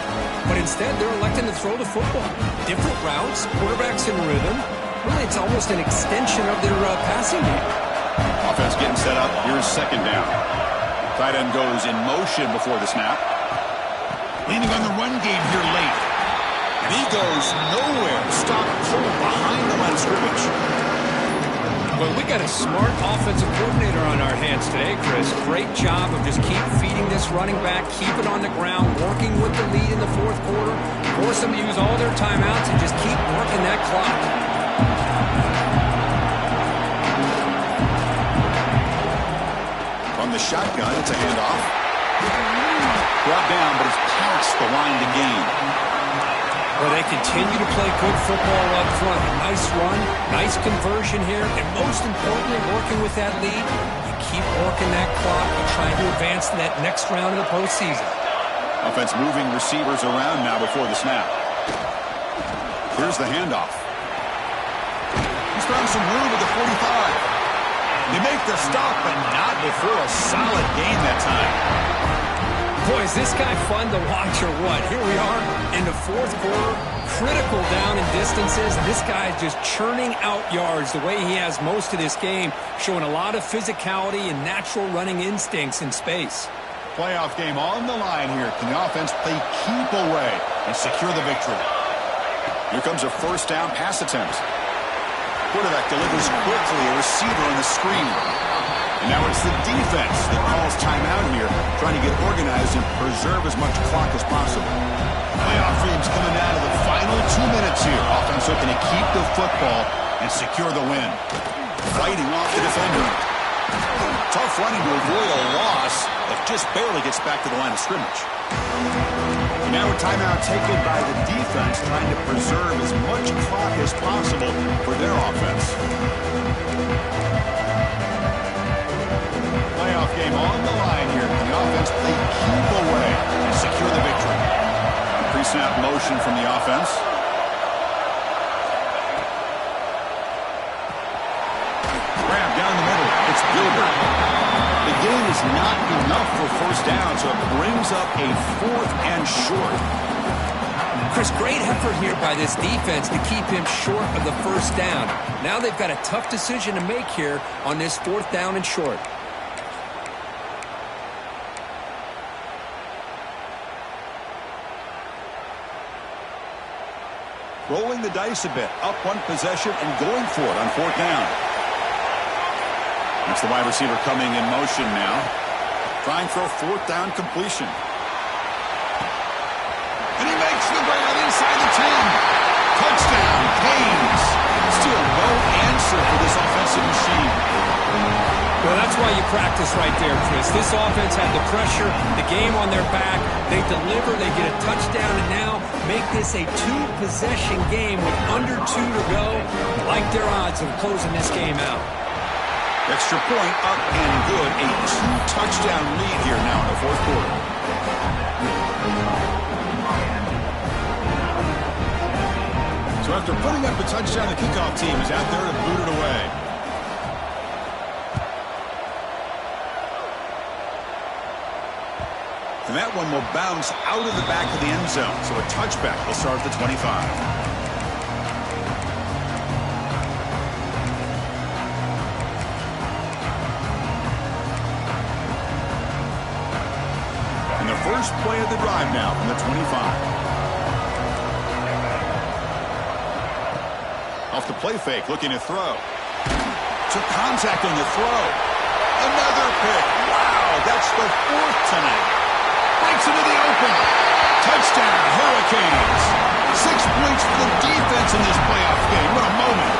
But instead, they're electing to throw the football. Different routes, quarterbacks in rhythm. Really, it's almost an extension of their passing game. Offense getting set up. Here's second down. Tight end goes in motion before the snap. Leaning on the run game here late. And he goes nowhere. Stop pulled behind the line of scrimmage. Well, we got a smart offensive coordinator on our hands today, Chris. Great job of just keep feeding this running back, keep it on the ground, working with the lead in the fourth quarter, force them to use all their timeouts, and just keep working that clock. From the shotgun, it's a handoff. Brought down, but it's past the line to gain. Well, they continue to play good football up front. Nice run, nice conversion here, and most importantly, working with that lead, you keep working that clock and trying to advance to that next round of the postseason. Offense moving receivers around now before the snap. Here's the handoff. He's found some room at the 45. They make the stop, but not before a solid gain that time. Boy, is this guy fun to watch or what? Here we are in the fourth quarter, critical down in distances. This guy is just churning out yards the way he has most of this game, showing a lot of physicality and natural running instincts in space. Playoff game on the line here. Can the offense play keep away and secure the victory? Here comes a first down pass attempt. Quarterback delivers quickly, a receiver on the screen. And now it's the defense that calls timeout here, trying to get organized and preserve as much clock as possible. Playoff dreams coming down to the final 2 minutes here. Offense looking to keep the football and secure the win. Fighting off the defender. Tough running to avoid a loss, but just barely gets back to the line of scrimmage. And now a timeout taken by the defense, trying to preserve as much clock as possible for their offense. Playoff game on the line here. Can the offense play keep away and secure the victory? Pre-snap motion from the offense. Grab down the middle. It's Gilbert. The gain is not enough for first down, so it brings up a 4th and short. Chris, great effort here by this defense to keep him short of the first down. Now they've got a tough decision to make here on this 4th down and short. Rolling the dice a bit, up one possession and going for it on 4th down. That's the wide receiver coming in motion now. Trying for a 4th down completion. And he makes the grab inside the 10. Touchdown, Canes. Still no answer for this offensive machine. Well, that's why you practice right there, Chris. This offense had the pressure, the game on their back. They deliver, they get a touchdown, and now make this a 2-possession game with under 2 to go. Like their odds of closing this game out. Extra point up and good. A 2-touchdown lead here now in the fourth quarter. So after putting up a touchdown, the kickoff team is out there to boot it away. And that one will bounce out of the back of the end zone. So a touchback will start at the 25. First play of the drive now from the 25. Off the play fake, looking to throw. Took contact on the throw. Another pick. Wow, that's the fourth tonight. Breaks into the open. Touchdown, Hurricanes. 6 points for the defense in this playoff game. What a moment.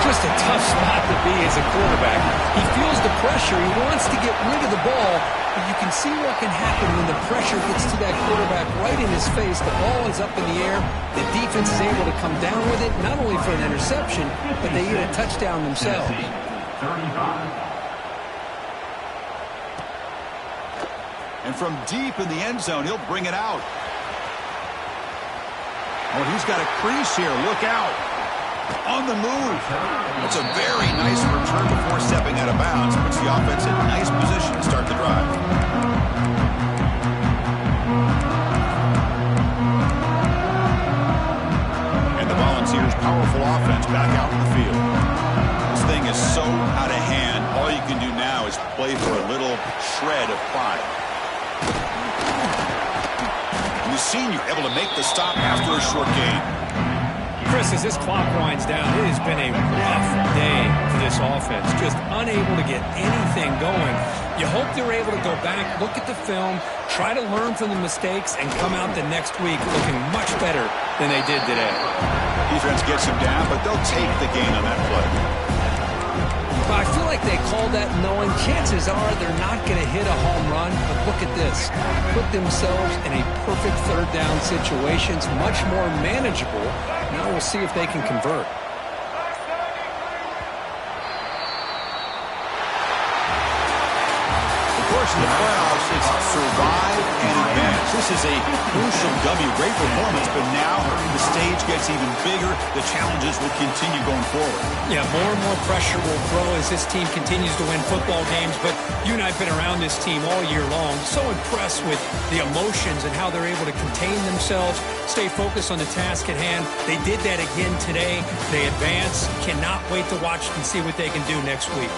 Just a tough spot to be as a quarterback. He feels the pressure. He wants to get rid of the ball, but you can see what can happen when the pressure gets to that quarterback right in his face. The ball is up in the air. The defense is able to come down with it, not only for an interception, but they get a touchdown themselves. 35. And from deep in the end zone, he'll bring it out. Oh, he's got a crease here. Look out. On the move. That's a very nice return before stepping out of bounds. Puts the offense in nice position to start the drive. And the Volunteers' powerful offense back out in the field. This thing is so out of hand. All you can do now is play for a little shred of pride. And the senior able to make the stop after a short gain. Chris, as this clock winds down, it has been a rough day for this offense. Just unable to get anything going. You hope they're able to go back, look at the film, try to learn from the mistakes, and come out the next week looking much better than they did today. Defense gets him down, but they'll take the gain on that play. But I feel like they call that knowing chances are they're not going to hit a home run. But look at this. Put themselves in a perfect third down situation. It's much more manageable. Now we'll see if they can convert. Of course, in the playoffs, it's survive and advance. This is a crucial W. Great performance, but now the stage gets even bigger. The challenges will continue going forward. Yeah, more and more pressure will grow as this team continues to win football games. But you and I have been around this team all year long. So impressed with the emotions and how they're able to contain themselves, stay focused on the task at hand. They did that again today. They advance. Cannot wait to watch and see what they can do next week.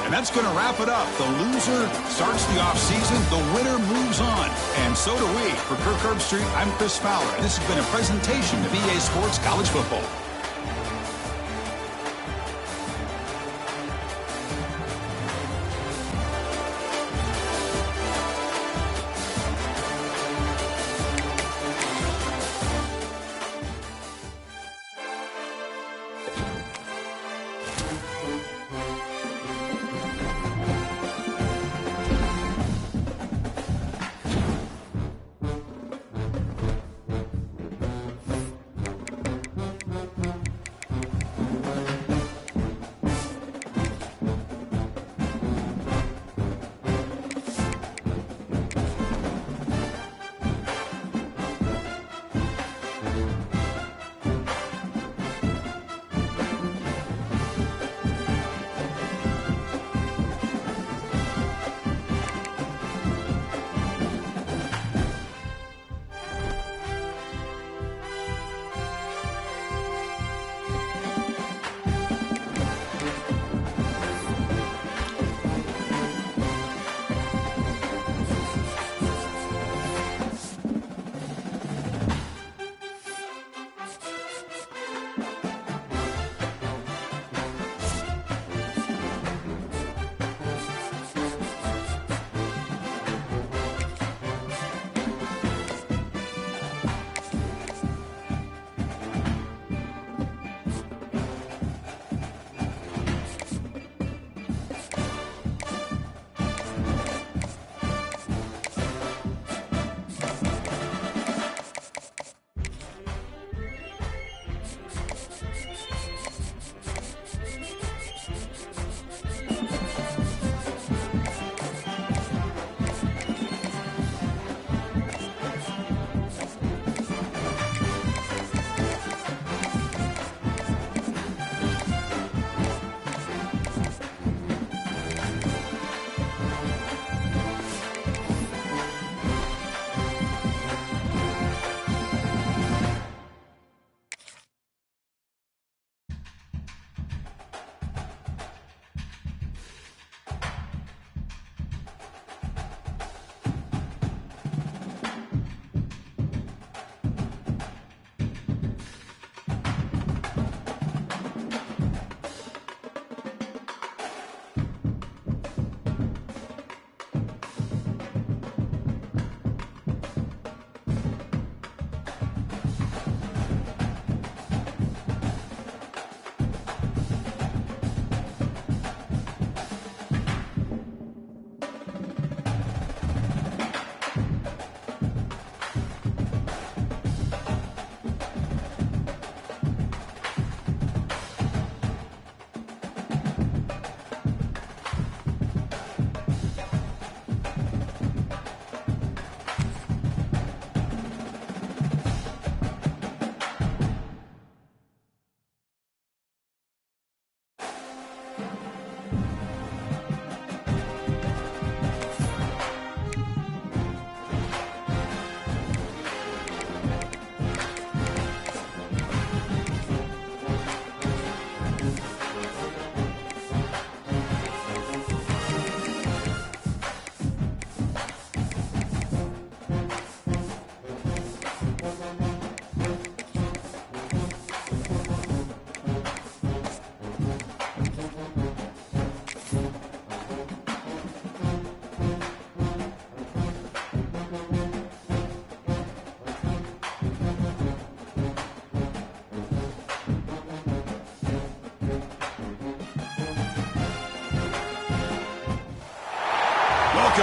And that's going to wrap it up. The loser starts the offseason. The winner moves on. And so do we. For Kirk Herbstreit, I'm Chris Fowler. And this has been a presentation of EA Sports College Football.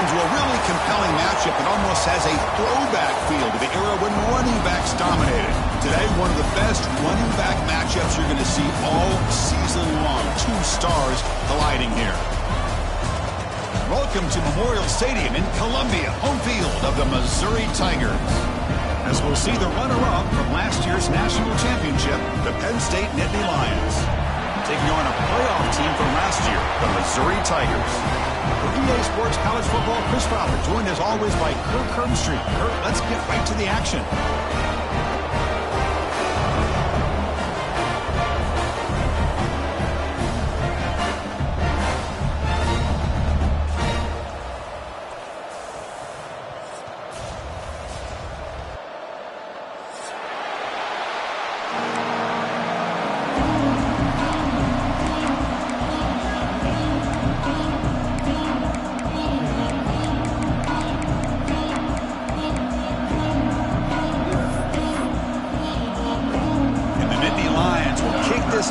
into a really compelling matchup that almost has a throwback feel to the era when running backs dominated. Today, one of the best running back matchups you're going to see all season long. Two stars colliding here. Welcome to Memorial Stadium in Columbia, home field of the Missouri Tigers. As we'll see the runner-up from last year's national championship, the Penn State Nittany Lions. Taking on a playoff team from last year, the Missouri Tigers. For EA Sports College Football, Chris Fowler, joined as always by Kirk Herbstreit. Kirk, let's get right to the action.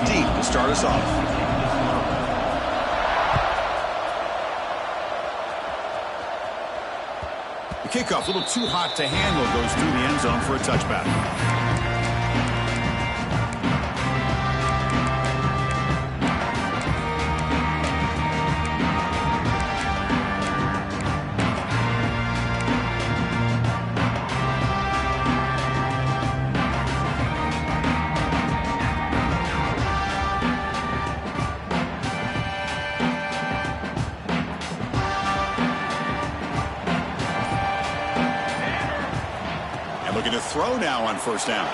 Deep to start us off. The kickoff, a little too hot to handle, goes through the end zone for a touchback. Looking to throw now on first down.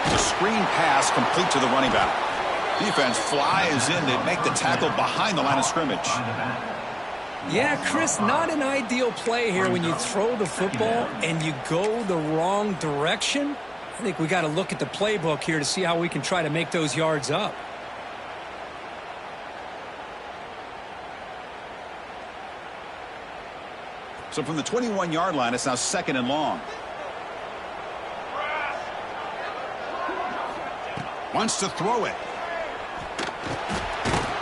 It's a screen pass complete to the running back. Defense flies in to make the tackle behind the line of scrimmage. Yeah, Chris, not an ideal play here when you throw the football and you go the wrong direction. I think we got to look at the playbook here to see how we can try to make those yards up. So from the 21-yard line, it's now 2nd and long. Wants to throw it.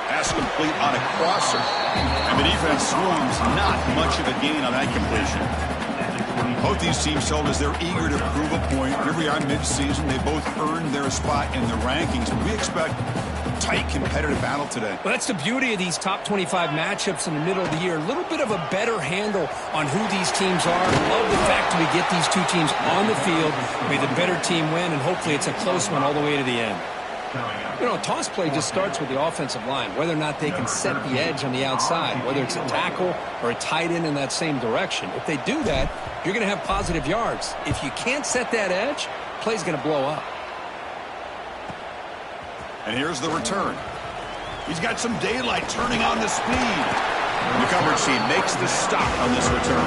Pass complete on a crosser. And the defense swarms. Not much of a gain on that completion. Both these teams told us they're eager to prove a point. Here we are mid-season. They both earned their spot in the rankings. We expect a tight, competitive battle today. Well, that's the beauty of these top 25 matchups in the middle of the year. A little bit of a better handle on who these teams are. Love the fact that we get these two teams on the field. May the better team win, and hopefully it's a close one all the way to the end. You know, a toss play just starts with the offensive line, whether or not they can set the edge on the outside, whether it's a tackle or a tight end in that same direction. If they do that, you're going to have positive yards. If you can't set that edge, play's going to blow up. And here's the return. He's got some daylight turning on the speed. And the coverage team makes the stop on this return.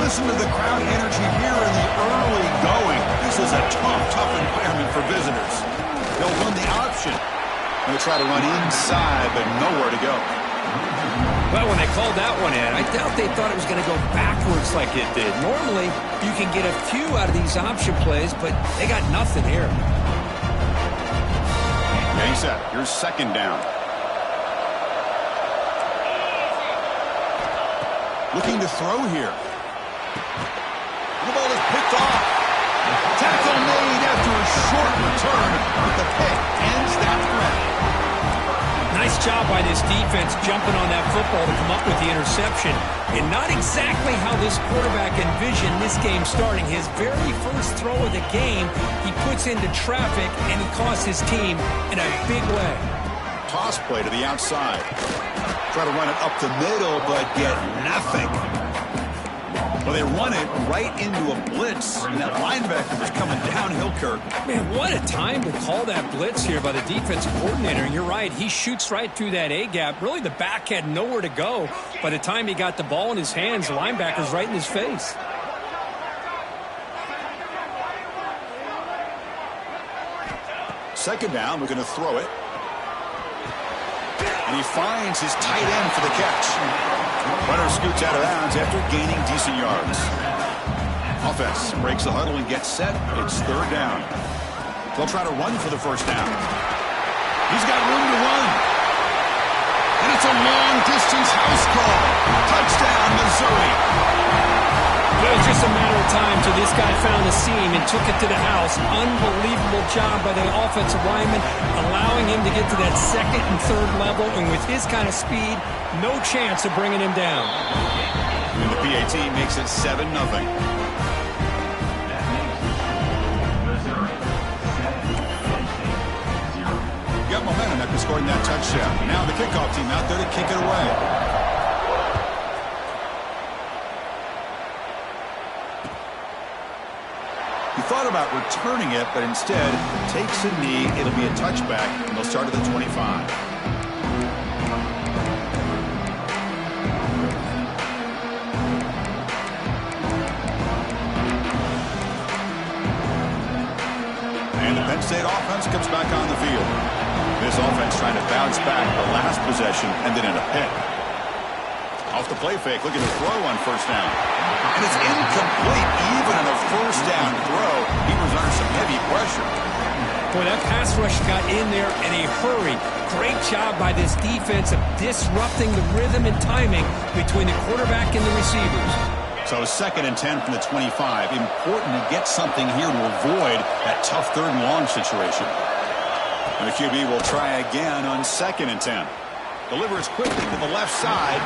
Listen to the crowd energy here in the early going. This is a tough environment for visitors. They'll run the option. They'll try to run inside, but nowhere to go. Well, when they called that one in, I doubt they thought it was going to go backwards like it did. Normally, you can get a few out of these option plays, but they got nothing here. Getting set. Here's 2nd down. Looking to throw here. The ball is picked off. Tackle made after a short return, but the pick ends that threat. Nice job by this defense jumping on that football to come up with the interception. And not exactly how this quarterback envisioned this game starting. His very first throw of the game, he puts into traffic, and he costs his team in a big way. Toss play to the outside. Try to run it up the middle, but get nothing. Well, they run it right into a blitz, and that linebacker was coming downhill, Kirk. Man, what a time to call that blitz here by the defensive coordinator. And you're right, he shoots right through that A-gap. Really, the back had nowhere to go. By the time he got the ball in his hands, the linebacker's right in his face. Second down, we're going to throw it. And he finds his tight end for the catch. Runner scoots out of bounds after gaining decent yards. Offense breaks the huddle and gets set. It's third down. They'll try to run for the first down. He's got room to run. And it's a long-distance house call. Touchdown, Missouri. It was just a matter of time till this guy found the seam and took it to the house. Unbelievable job by the offensive lineman, allowing him to get to that second and third level. And with his kind of speed, no chance of bringing him down. And the PAT makes it 7-0. Got momentum after scoring that touchdown. Now the kickoff team out there to kick it away. He thought about returning it, but instead takes a knee. It'll be a touchback, and they'll start at the 25. And the Penn State offense comes back on the field. This offense trying to bounce back the last possession and then in a pick. Off the play fake, looking to throw on first down. And it's incomplete. Even in a first down throw, he was under some heavy pressure. Boy, that pass rush got in there in a hurry. Great job by this defense of disrupting the rhythm and timing between the quarterback and the receivers. So 2nd and 10 from the 25. Important to get something here to avoid that tough third and long situation. And the QB will try again on 2nd and 10. Delivers quickly to the left side.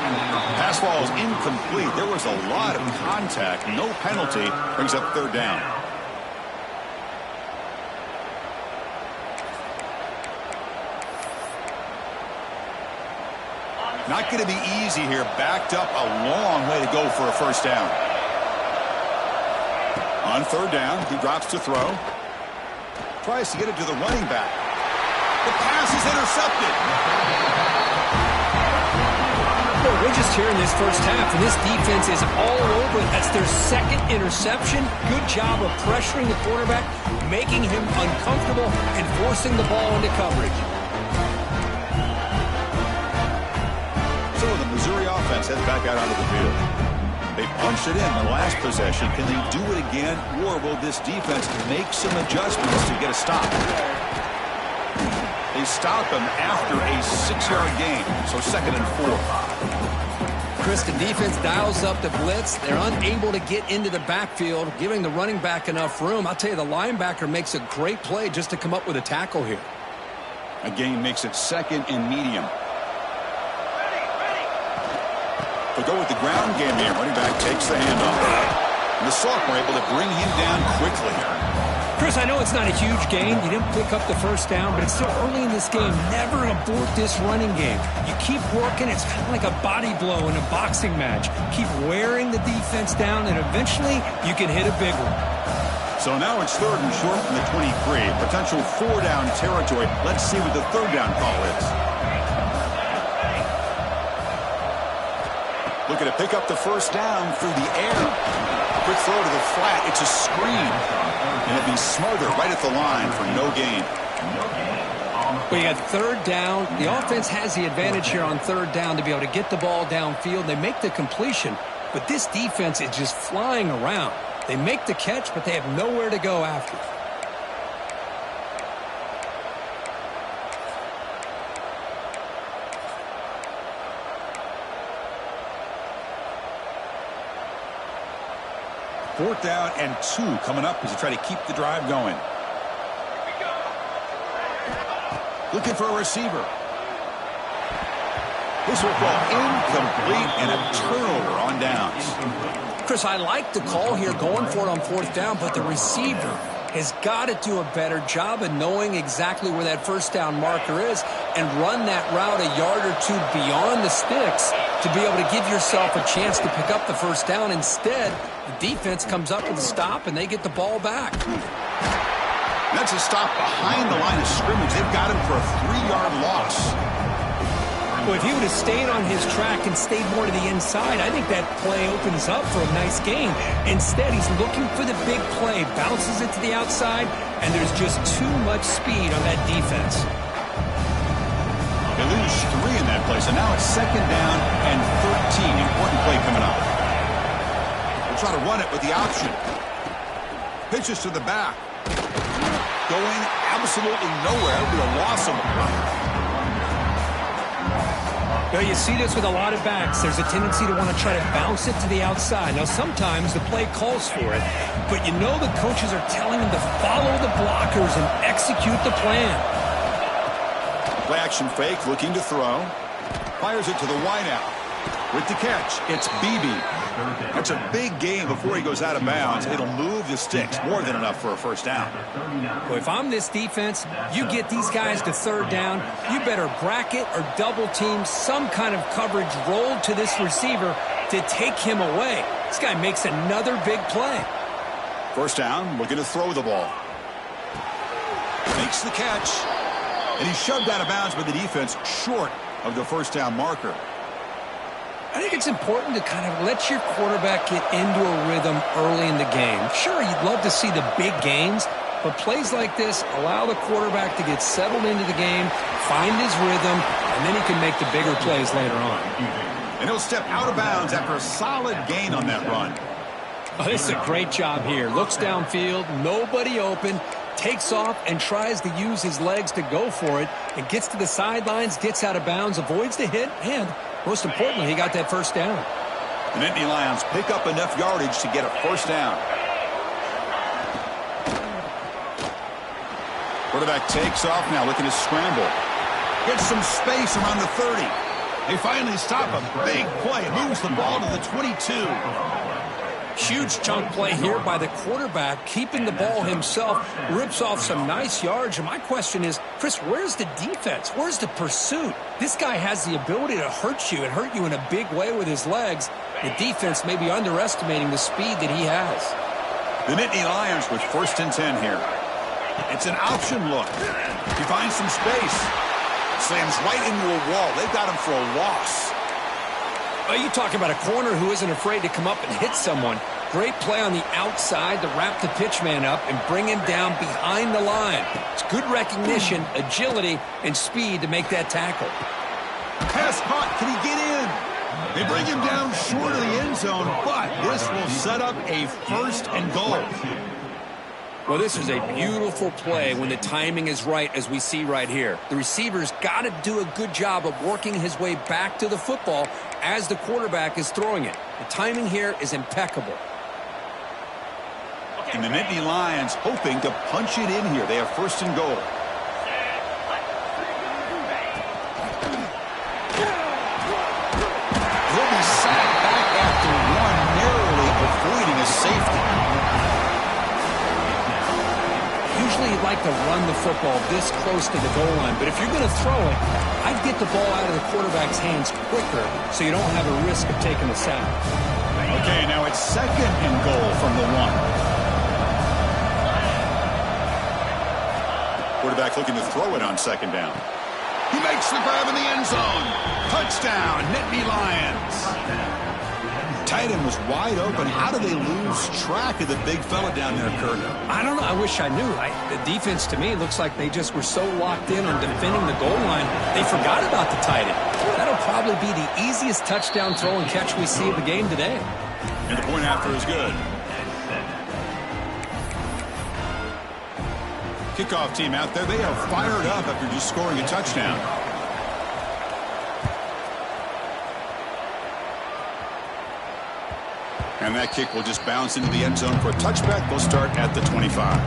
Pass ball is incomplete. There was a lot of contact. No penalty. Brings up third down. Not going to be easy here. Backed up a long way to go for a first down. On third down, he drops to throw. Tries to get it to the running back. The pass is intercepted. We're just here in this first half, and this defense is all over. That's their second interception. Good job of pressuring the quarterback, making him uncomfortable, and forcing the ball into coverage. So the Missouri offense heads back out onto the field. They punched it in the last possession. Can they do it again, or will this defense make some adjustments to get a stop? They stop him after a 6-yard gain, so 2nd and 4. Chris, the defense dials up the blitz. They're unable to get into the backfield, giving the running back enough room. I'll tell you, the linebacker makes a great play just to come up with a tackle here. A gain makes it 2nd and medium. They'll go with the ground game here. Running back takes the handoff. And the sophomore able to bring him down quickly. Chris, I know it's not a huge gain. You didn't pick up the first down, but it's still early in this game. Never abort this running game. You keep working. It's kind of like a body blow in a boxing match. Keep wearing the defense down, and eventually you can hit a big one. So now it's 3rd and short from the 23. Potential 4-down territory. Let's see what the 3rd down call is. Looking to pick up the first down through the air. Quick throw to the flat. It's a screen. And it'll be Smarter right at the line for no gain. Well, you got 3rd down. The offense has the advantage here on 3rd down to be able to get the ball downfield. They make the completion, but this defense is just flying around. They make the catch, but they have nowhere to go after. Fourth down and 2 coming up as they try to keep the drive going. Looking for a receiver. This will fall incomplete and a turnover on downs. Chris, I like the call here going for it on 4th down, but the receiver has got to do a better job of knowing exactly where that first down marker is and run that route a yard or 2 beyond the sticks to be able to give yourself a chance to pick up the first down. Instead, the defense comes up with a stop and they get the ball back. That's a stop behind the line of scrimmage. They've got him for a 3-yard loss. Well, if he would have stayed on his track and stayed more to the inside, I think that play opens up for a nice gain. Instead, he's looking for the big play, bounces it to the outside, and there's just too much speed on that defense. They lose 3 in that play, so now it's 2nd down and 13. Important play coming up. We'll try to run it with the option. Pitches to the back. Going absolutely nowhere. It'll be a loss of a run. Well, you see this with a lot of backs. There's a tendency to want to try to bounce it to the outside. Now, sometimes the play calls for it, but you know the coaches are telling them to follow the blockers and execute the plan. Play action fake, looking to throw. Fires it to the wideout. With the catch, it's BB. That's a big gain before he goes out of bounds. It'll move the sticks, more than enough for a first down. Well, if I'm this defense, you get these guys to third down, you better bracket or double team some kind of coverage rolled to this receiver to take him away. This guy makes another big play. First down, looking to throw the ball. Makes the catch. And he's shoved out of bounds by the defense short of the first down marker. I think it's important to kind of let your quarterback get into a rhythm early in the game. Sure, you'd love to see the big gains, but plays like this allow the quarterback to get settled into the game, find his rhythm, and then he can make the bigger plays later on. And he'll step out of bounds after a solid gain on that run. Oh, this is a great job here. Looks downfield, nobody open, takes off and tries to use his legs to go for it, and gets to the sidelines, gets out of bounds, avoids the hit, and most importantly, he got that first down. The Nittany Lions pick up enough yardage to get a first down. Quarterback takes off now, looking to scramble. Gets some space around the 30. They finally stop a big play. Moves the ball to the 22. Huge chunk play here by the quarterback, keeping the ball himself, rips off some nice yards. And my question is, Chris, where's the defense? Where's the pursuit? This guy has the ability to hurt you and hurt you in a big way with his legs. The defense may be underestimating the speed that he has. The Nittany Lions with 1st and 10 here. It's an option look. He finds some space. Slams right into a wall. They've got him for a loss. Well, you talk about a corner who isn't afraid to come up and hit someone. Great play on the outside to wrap the pitch man up and bring him down behind the line. It's good recognition, agility, and speed to make that tackle. Pass caught. Can he get in? They bring him down short of the end zone, but this will set up a 1st and goal. Well, this is a beautiful play when the timing is right, as we see right here. The receiver's got to do a good job of working his way back to the football as the quarterback is throwing it. The timing here is impeccable. And the Nittany Lions hoping to punch it in here. They have 1st and goal. He'll be sacked back after one, narrowly avoiding a safety. Usually you'd like to run the football this close to the goal line, but if you're going to throw it, I'd get the ball out of the quarterback's hands quicker so you don't have a risk of taking the sack. Okay, now it's 2nd and goal from the 1. Quarterback looking to throw it on 2nd down. He makes the grab in the end zone. Touchdown, Nittany Lions. Tight end was wide open. How do they lose track of the big fella down there, Kurt? I don't know. I wish I knew. The defense, to me, looks like they just were so locked in on defending the goal line, they forgot about the tight end. That'll probably be the easiest touchdown throw and catch we see of the game today. And the point after is good. Kickoff team out there. They are fired up after just scoring a touchdown. And that kick will just bounce into the end zone for a touchback. They'll start at the 25.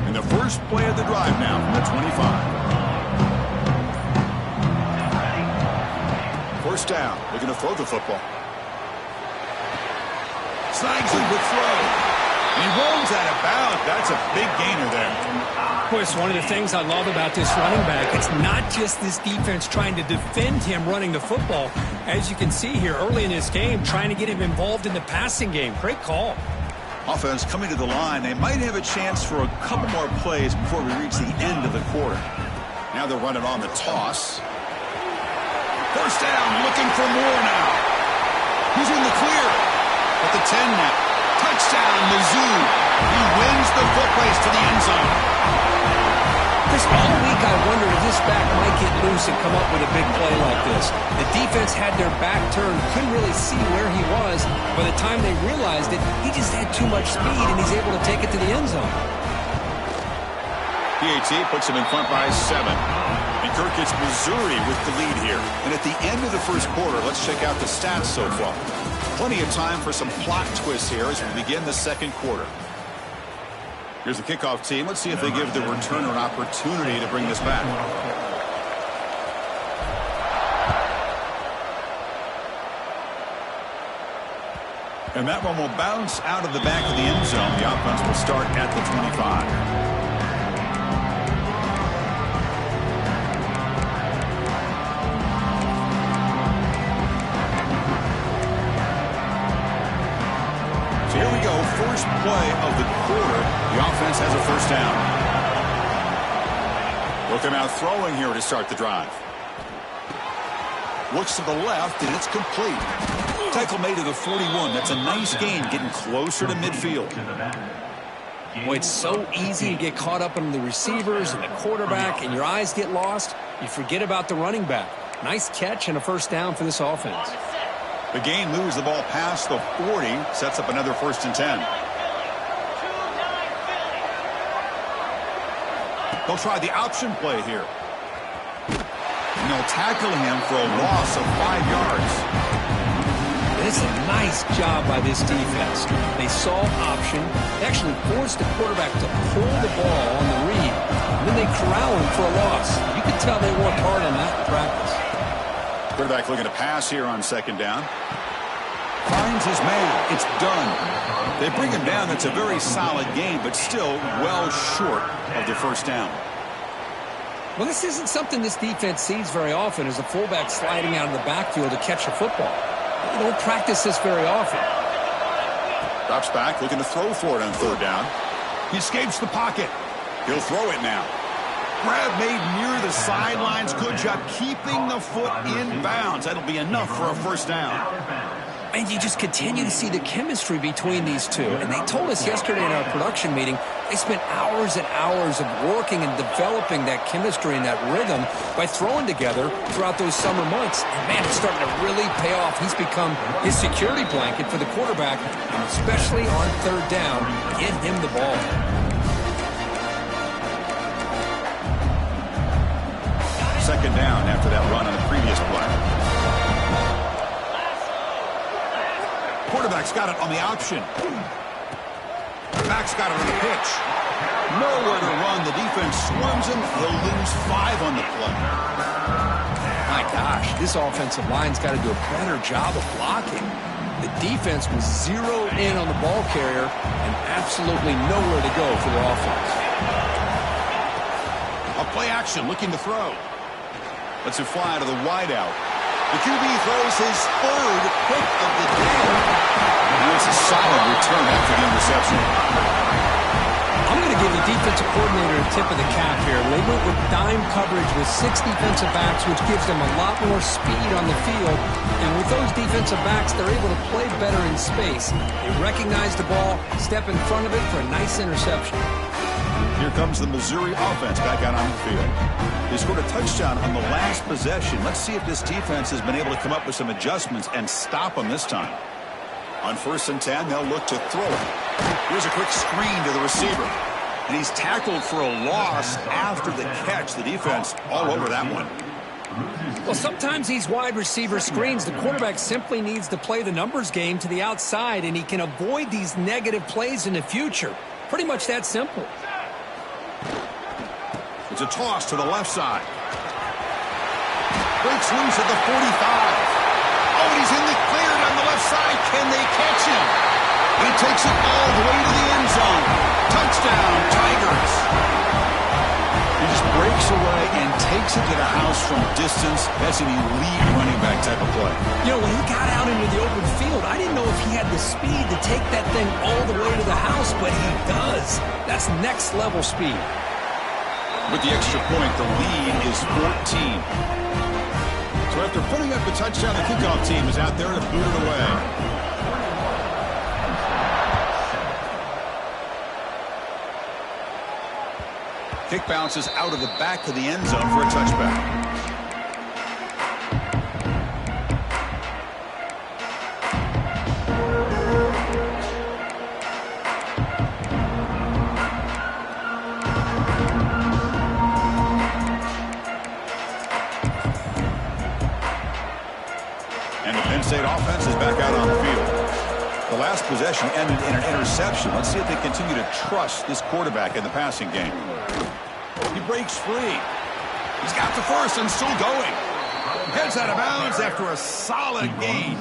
And the first play of the drive now from the 25. First down. Looking to throw the football. Snags a good throw. And he rolls out of bounds. That's a big gainer there. Of course, one of the things I love about this running back, it's not just this defense trying to defend him running the football. As you can see here early in this game, trying to get him involved in the passing game. Great call. Offense coming to the line. They might have a chance for a couple more plays before we reach the end of the quarter. Now they're running on the toss. First down, looking for more now. He's in the clear. At the 10 now. Touchdown, Mizzou. He wins the foot race to the end zone. Chris, all week I wondered if this back might get loose and come up with a big play like this. The defense had their back turned, couldn't really see where he was. By the time they realized it, he just had too much speed, and he's able to take it to the end zone. PAT puts him in front by 7. And Kirk gets Missouri with the lead here. And at the end of the first quarter, let's check out the stats so far. Plenty of time for some plot twists here as we begin the second quarter. Here's the kickoff team. Let's see if they give the returner an opportunity to bring this back. And that one will bounce out of the back of the end zone. The offense will start at the 25. So here we go, first play of the quarter. The offense has a first down. Looking out throwing here to start the drive. Looks to the left, and it's complete. Tackle made to the 41. That's a nice gain, getting closer to midfield. Boy, it's so easy to get caught up in the receivers and the quarterback, and your eyes get lost. You forget about the running back. Nice catch and a first down for this offense. The gain moves the ball past the 40, sets up another 1st and 10. They'll try the option play here. And they'll tackle him for a loss of 5 yards. It's a nice job by this defense. They saw option. They actually forced the quarterback to pull the ball on the read. And then they corral him for a loss. You can tell they worked hard on that in practice. Quarterback looking to pass here on 2nd down. Finds his man. It's done. They bring him down. That's a very solid game, but still well short of the first down. Well, this isn't something this defense sees very often, as a fullback sliding out of the backfield to catch a football. They don't practice this very often. Drops back, looking to throw for it on 3rd down. He escapes the pocket. He'll throw it now. Grab made near the sidelines. Good job keeping the foot in bounds. That'll be enough for a first down. And you just continue to see the chemistry between these two. And they told us yesterday in our production meeting, they spent hours and hours of working and developing that chemistry and that rhythm by throwing together throughout those summer months. And man, it's starting to really pay off. He's become his security blanket for the quarterback, and especially on 3rd down, get him the ball. Second down after that run on the previous play. Quarterback's got it on the option. Back's got it on the pitch. Nowhere to run. The defense swarms him. He'll lose 5 on the play. My gosh, this offensive line's got to do a better job of blocking. The defense was zeroed in on the ball carrier and absolutely nowhere to go for the offense. A play action, looking to throw. Lets it fly to the wideout. The QB throws his 3rd pick of the game. And it's a solid return after the interception. I'm going to give the defensive coordinator a tip of the cap here. They went with dime coverage with 6 defensive backs, which gives them a lot more speed on the field. And with those defensive backs, they're able to play better in space. They recognize the ball, step in front of it for a nice interception. Here comes the Missouri offense back out on the field. They scored a touchdown on the last possession. Let's see if this defense has been able to come up with some adjustments and stop them this time. On 1st and 10, they'll look to throw it. Here's a quick screen to the receiver. And he's tackled for a loss after the catch. The defense all over that one. Well, sometimes these wide receiver screens, the quarterback simply needs to play the numbers game to the outside, and he can avoid these negative plays in the future. Pretty much that simple. It's a toss to the left side. Breaks loose at the 45. Oh, he's in the clear down the left side. Can they catch him? He takes it all the way to the end zone. Touchdown, Tigers. He just breaks away and takes it to the house from distance. That's an elite running back type of play. You know, when he got out into the open field, I didn't know if he had the speed to take that thing all the way to the house, but he does. That's next level speed. With the extra point, the lead is 14. So after putting up a touchdown, the kickoff team is out there to boot it away. Kick bounces out of the back of the end zone for a touchback. And the Penn State offense is back out on the field. The last possession ended in an interception. Let's see if they continue to trust this quarterback in the passing game. He breaks free. He's got the first and still going. Heads out of bounds after a solid gain.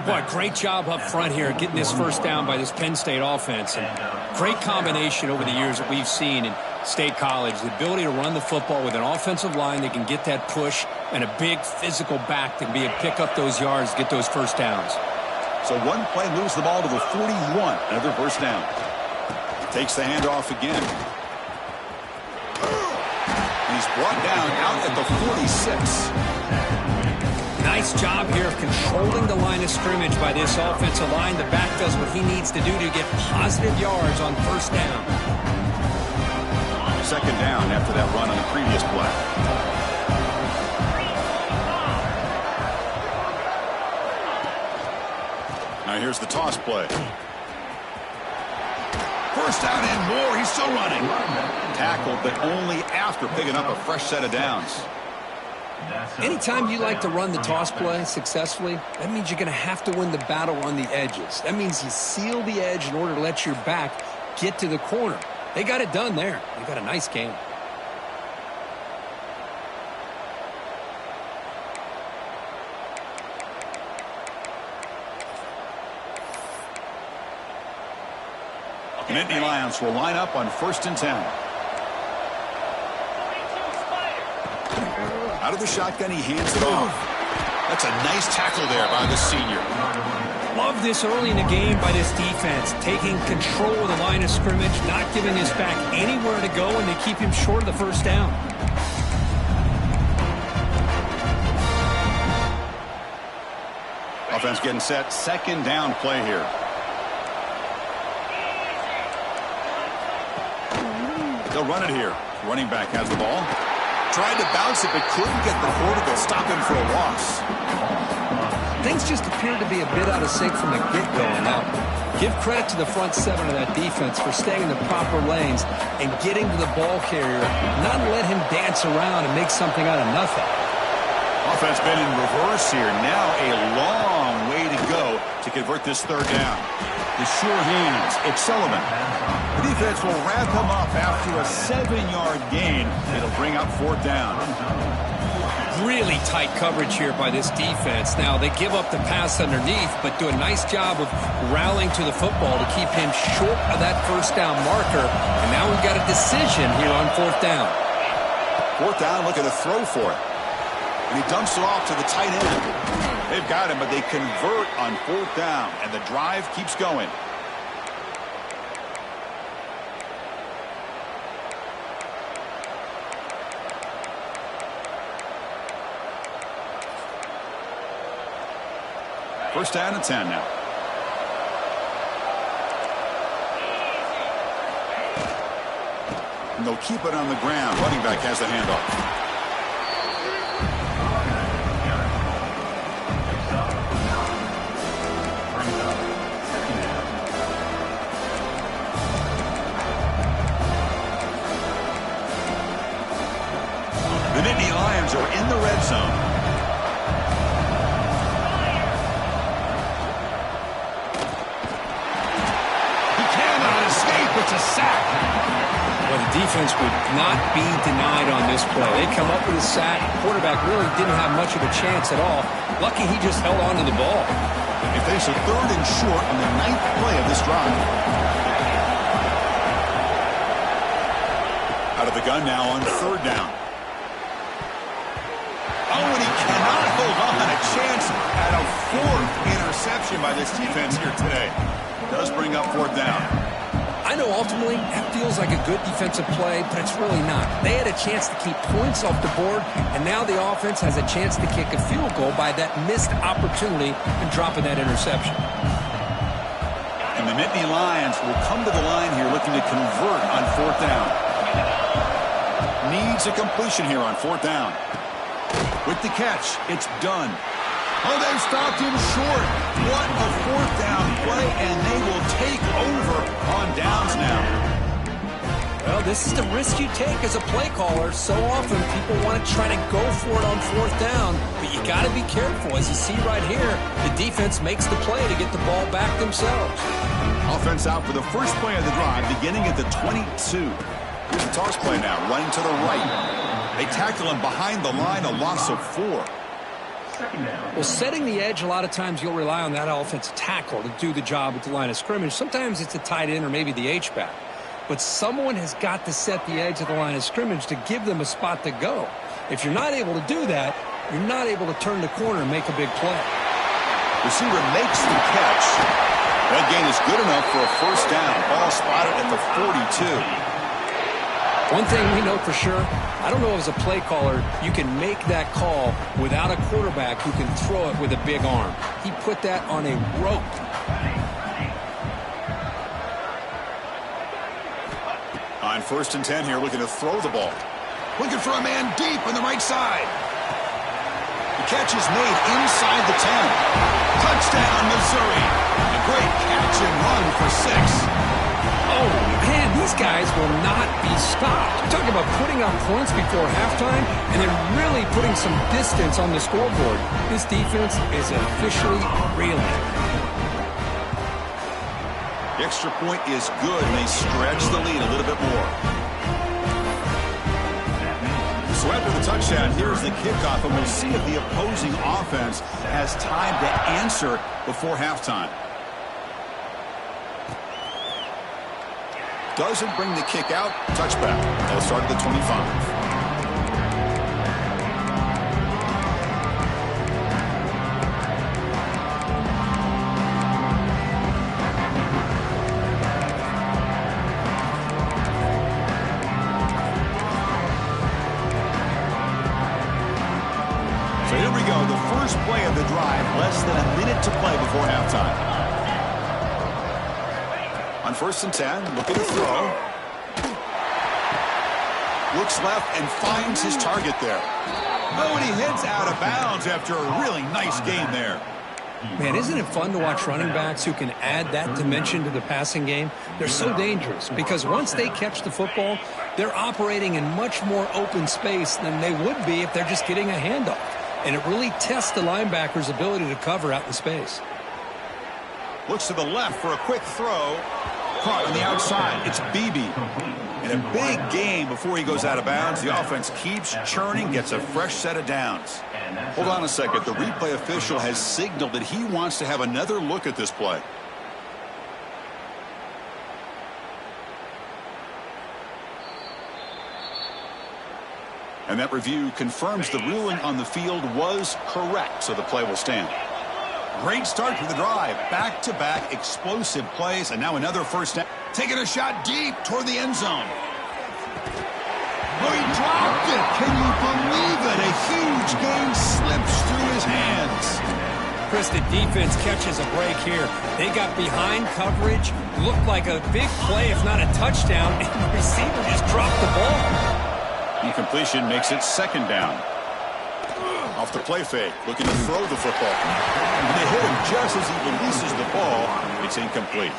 Boy, great job up front here getting this first down by this Penn State offense. And great combination over the years that we've seen in State College. The ability to run the football with an offensive line that can get that push and a big physical back that can be able to pick up those yards, get those first downs. So one play moves the ball to the 41. Another first down. Takes the handoff again. And he's brought down out at the 46. Nice job here of controlling the line of scrimmage by this offensive line. The back does what he needs to do to get positive yards on first down. Second down after that run on the previous play. Now here's the toss play. First down and more. He's still running. Tackled, but only after picking up a fresh set of downs. Anytime you like to run the toss play successfully, that means you're going to have to win the battle on the edges. That means you seal the edge in order to let your back get to the corner. They got it done there. They got a nice game. The Nittany Lions will line up on 1st and 10. Out of the shotgun, he hands it off. That's a nice tackle there by the senior. Love this early in the game by this defense, taking control of the line of scrimmage, not giving his back anywhere to go, and they keep him short of the first down. Offense getting set. Second down play here. They'll run it here. Running back has the ball. Tried to bounce it, but couldn't get the quarterback. Stop him for a loss. Things just appear to be a bit out of sync from the get-go. Now, give credit to the front seven of that defense for staying in the proper lanes and getting to the ball carrier, not let him dance around and make something out of nothing. Offense been in reverse here. Now a long way to go to convert this third down. The sure hands, it's Sullivan. The defense will wrap him up after a 7-yard gain. It'll bring up 4th down. Really tight coverage here by this defense. Now, they give up the pass underneath, but do a nice job of rallying to the football to keep him short of that first down marker. And now we've got a decision here on 4th down. 4th down, looking to throw for it. And he dumps it off to the tight end. They've got him, but they convert on 4th down, and the drive keeps going. First down and 10 now. And they'll keep it on the ground. Running back has the handoff. The Nittany Lions are in the red zone. It's a sack. Well, the defense would not be denied on this play. They come up with a sack. The quarterback really didn't have much of a chance at all. Lucky he just held on to the ball. They face a 3rd and short on the 9th play of this drive. Out of the gun now on 3rd down. Oh, and he cannot hold on. A chance at a 4th interception by this defense here today. Does bring up 4th down. I I know ultimately that feels like a good defensive play, but it's really not. They had a chance to keep points off the board, and now the offense has a chance to kick a field goal by that missed opportunity and dropping that interception. And the Nittany Lions will come to the line here looking to convert on 4th down. Needs a completion here on 4th down. With the catch, it's done. Oh, they've stopped him short. What a 4th down play, and they will take over on downs now. Well, this is the risk you take as a play caller. So often people want to try to go for it on 4th down, but you got to be careful. As you see right here, the defense makes the play to get the ball back themselves. Offense out for the first play of the drive, beginning at the 22. Here's the toss play now, running to the right. They tackle him behind the line, a loss of 4. Well, setting the edge, a lot of times you'll rely on that offensive tackle to do the job at the line of scrimmage. Sometimes it's a tight end or maybe the H-back. But someone has got to set the edge of the line of scrimmage to give them a spot to go. If you're not able to do that, you're not able to turn the corner and make a big play. Receiver makes the catch. That gain is good enough for a first down. Ball spotted at the 42. One thing we know for sure, I don't know as a play caller, you can make that call without a quarterback who can throw it with a big arm. He put that on a rope. On 1st and 10 here, looking to throw the ball. Looking for a man deep on the right side. The catch is made inside the 10. Touchdown, Missouri. A great catch and run for 6. Oh, man, these guys will not be stopped. You're talking about putting up points before halftime and then really putting some distance on the scoreboard. This defense is officially reeling. The extra point is good, and they stretch the lead a little bit more. So after the touchdown, here's the kickoff, and we'll see if the opposing offense has time to answer before halftime. Doesn't bring the kick out. Touchback. They'll start at the 25. So here we go. The first play of the drive. Less than a minute to play before halftime. On 1st and 10, looking to throw. Looks left and finds his target there. Oh, and he heads out of bounds after a really nice game there. Man, isn't it fun to watch running backs who can add that dimension to the passing game? They're so dangerous because once they catch the football, they're operating in much more open space than they would be if they're just getting a handoff. And it really tests the linebacker's ability to cover out in space. Looks to the left for a quick throw. Caught on the outside. It's Beebe. And a big game before he goes out of bounds. The offense keeps churning, gets a fresh set of downs. Hold on a second. The replay official has signaled that he wants to have another look at this play. And that review confirms the ruling on the field was correct, so the play will stand. Great start to the drive. Back-to-back explosive plays, and now another first down. Taking a shot deep toward the end zone. Oh, he dropped it. Can you believe it? A huge gain slips through his hands. Chris, the defense catches a break here. They got behind coverage, looked like a big play, if not a touchdown, and the receiver just dropped the ball. Incompletion makes it 2nd down. Off the play fake, looking to throw the football. And they hit him just as he releases the ball. It's incomplete.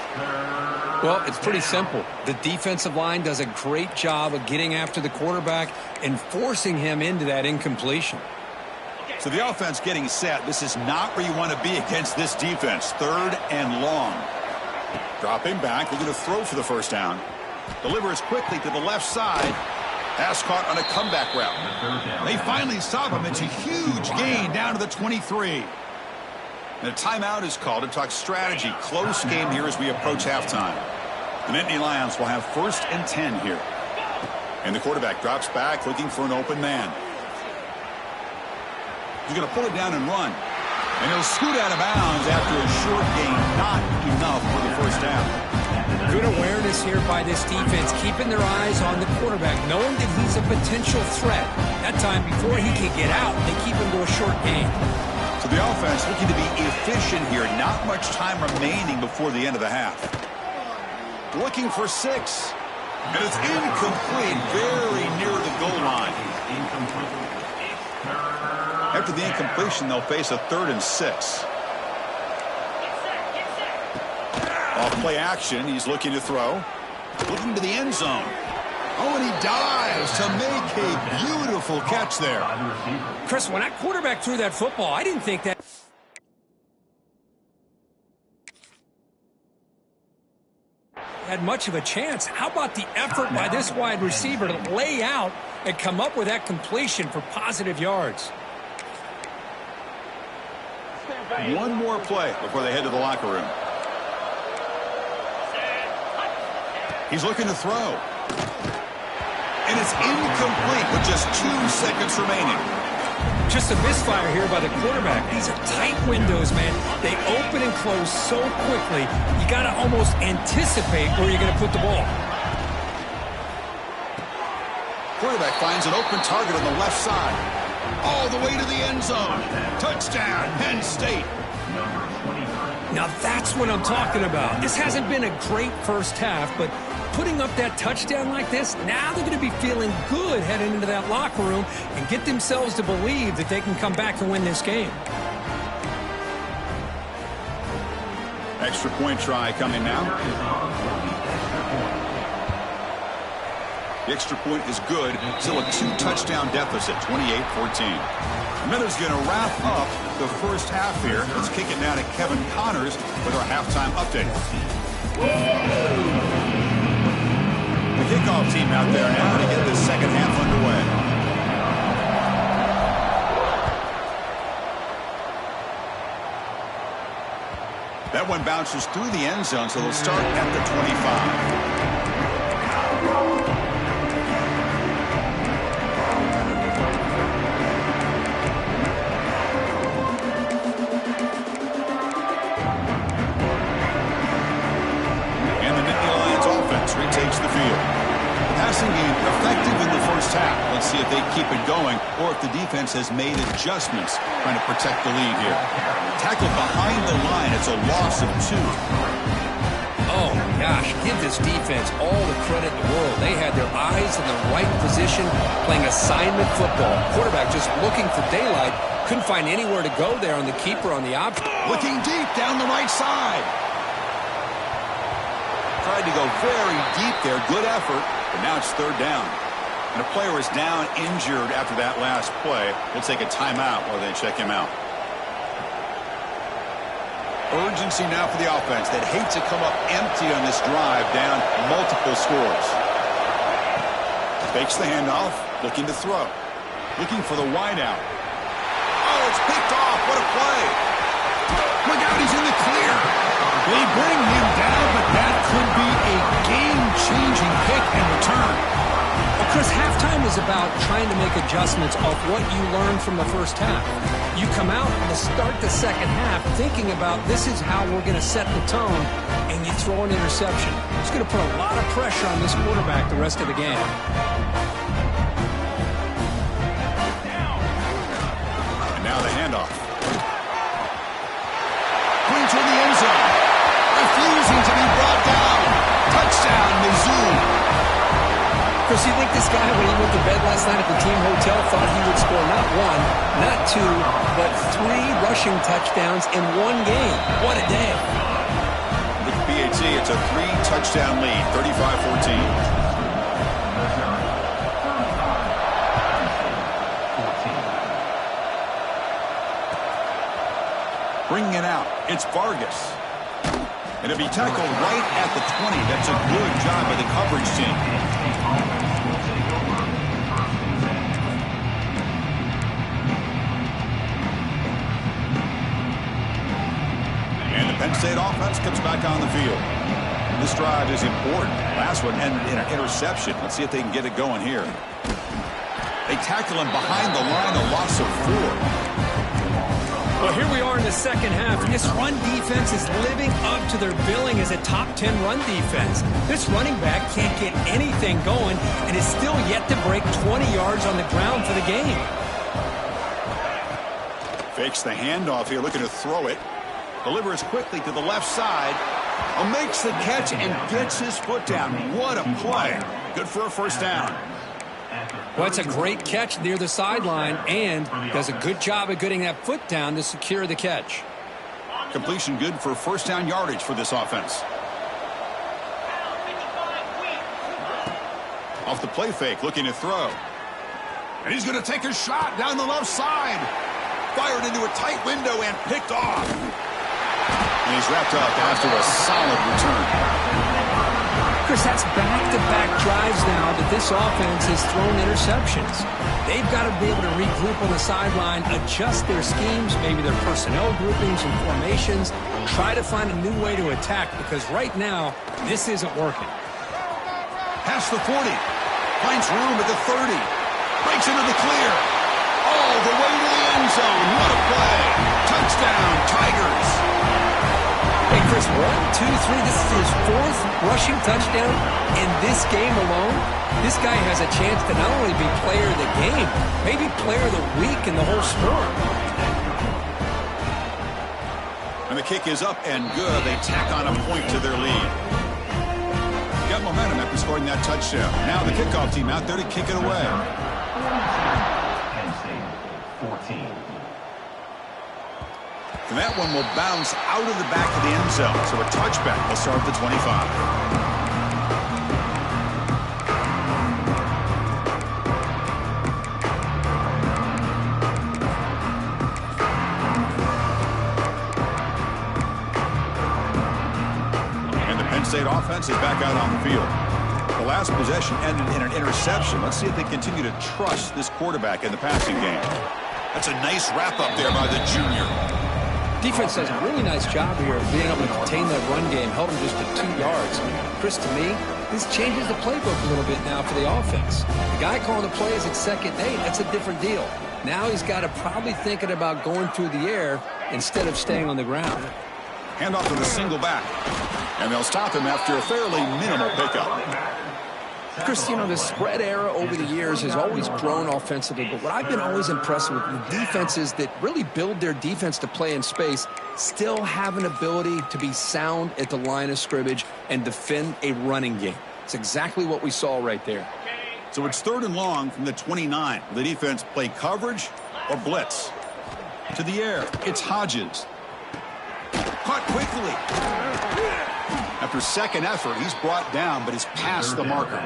Well, it's pretty simple. The defensive line does a great job of getting after the quarterback and forcing him into that incompletion. So the offense getting set. This is not where you want to be against this defense. 3rd and long. Dropping back, looking to throw for the first down. Delivers quickly to the left side. Pass caught on a comeback route. They finally stop him. It's a huge gain down to the 23. And a timeout is called to talk strategy. Close game here as we approach halftime. The Nittany Lions will have 1st and 10 here. And the quarterback drops back looking for an open man. He's going to pull it down and run. And he'll scoot out of bounds after a short gain. Not enough for the first down. Good awareness here by this defense, keeping their eyes on the quarterback, knowing that he's a potential threat. That time, before he can get out, they keep him to a short gain. So the offense looking to be efficient here. Not much time remaining before the end of the half. Looking for 6. And it's incomplete, very near the goal line. After the incompletion, they'll face a 3rd and 6. Off play action, he's looking to throw. Looking to the end zone. Oh, and he dives to make a beautiful catch there. Chris, when that quarterback threw that football, I didn't think that had much of a chance. How about the effort by this wide receiver to lay out and come up with that completion for positive yards? One more play before they head to the locker room. He's looking to throw. And it's incomplete with just 2 seconds remaining. Just a misfire here by the quarterback. These are tight windows, man. They open and close so quickly, you got to almost anticipate where you're going to put the ball. Quarterback finds an open target on the left side. All the way to the end zone. Touchdown, Penn State. Now that's what I'm talking about. This hasn't been a great first half, but putting up that touchdown like this, now they're going to be feeling good heading into that locker room and get themselves to believe that they can come back and win this game. Extra point try coming now. The extra point is good. Still a 2-touchdown deficit, 28-14. Miller's going to wrap up the first half here. Let's kick it now to Kevin Connors with our halftime update. The kickoff team out there now to get this second half underway. That one bounces through the end zone, so they'll start at the 25. Retakes the field. The passing game effective in the first half. Let's see if they keep it going or if the defense has made adjustments trying to protect the lead here. Tackled behind the line. It's a loss of 2. Oh, gosh, give this defense all the credit in the world. They had their eyes in the right position, playing assignment football. Quarterback just looking for daylight. Couldn't find anywhere to go there on the keeper on the option. Looking deep down the right side. Tried to go very deep there. Good effort, but now it's 3rd down. And a player is down injured after that last play. We'll take a timeout while they check him out. Urgency now for the offense. They'd hate to come up empty on this drive, down multiple scores. Fakes the handoff, looking to throw. Looking for the wideout. Oh, it's picked off. What a play. Look out, he's in the clear. They bring him down, but that could be a game-changing pick and return. Well, Chris, halftime is about trying to make adjustments off what you learned from the first half. You come out to start the second half thinking about this is how we're going to set the tone, and you throw an interception. It's going to put a lot of pressure on this quarterback the rest of the game. And now the handoff. Clean to the end zone. Refusing to be brought down. Touchdown, Mizzou. Chris, you think this guy, when he went to bed last night at the team hotel, thought he would score not 1, not 2, but 3 rushing touchdowns in one game? What a day. With BAT, it's a 3-touchdown lead, 35-14. Bringing it out, it's Vargas. And it'll be tackled right at the 20. That's a good job by the coverage team. And the Penn State offense comes back on the field. This drive is important. Last one ended in an interception. Let's see if they can get it going here. They tackle him behind the line, a loss of 4. Well, here we are in the second half, and this run defense is living up to their billing as a top 10 run defense. This running back can't get anything going and is still yet to break 20 yards on the ground for the game. Fakes the handoff here, looking to throw it. Delivers quickly to the left side. Makes the catch and gets his foot down. What a play. Good for a first down. Well, it's a great catch near the sideline and does a good job of getting that foot down to secure the catch. Completion good for first down yardage for this offense. Off the play fake, looking to throw. And he's going to take a shot down the left side. Fired into a tight window and picked off. And he's wrapped up after a solid return. Chris, that's back-to-back drives now that this offense has thrown interceptions. They've got to be able to regroup on the sideline, adjust their schemes, maybe their personnel groupings and formations, try to find a new way to attack because right now, this isn't working. Past the 40. Finds room at the 30. Breaks into the clear. All the way to the end zone. What a play. Touchdown, Tigers. Hey, Chris, 1, 2, 3. This is his 4th rushing touchdown in this game alone. This guy has a chance to not only be player of the game, maybe player of the week in the whole sport. And the kick is up and good. They tack on a point to their lead. Got momentum after scoring that touchdown. Now the kickoff team out there to kick it away. Penn State, 14. And that one will bounce out of the back of the end zone. So a touchback will start at the 25. State offense is back out on the field. The last possession ended in an interception. Let's see if they continue to trust this quarterback in the passing game. That's a nice wrap up there by the junior. Defense does a really nice job here of being able to contain that run game, held them just to 2 yards. Chris, to me, this changes the playbook a little bit now for the offense. The guy calling the plays at second and 8, that's a different deal. Now he's got to probably thinking about going through the air instead of staying on the ground. Handoff to the single back. And they'll stop him after a fairly minimal pickup. Chris, you know, the spread era over the years has always grown offensively, but what I've been always impressed with the defenses that really build their defense to play in space still have an ability to be sound at the line of scrimmage and defend a running game. It's exactly what we saw right there. So it's 3rd and long from the 29. The defense play coverage or blitz. To the air, it's Hodges. Caught quickly. After second effort, he's brought down, but he's past the marker.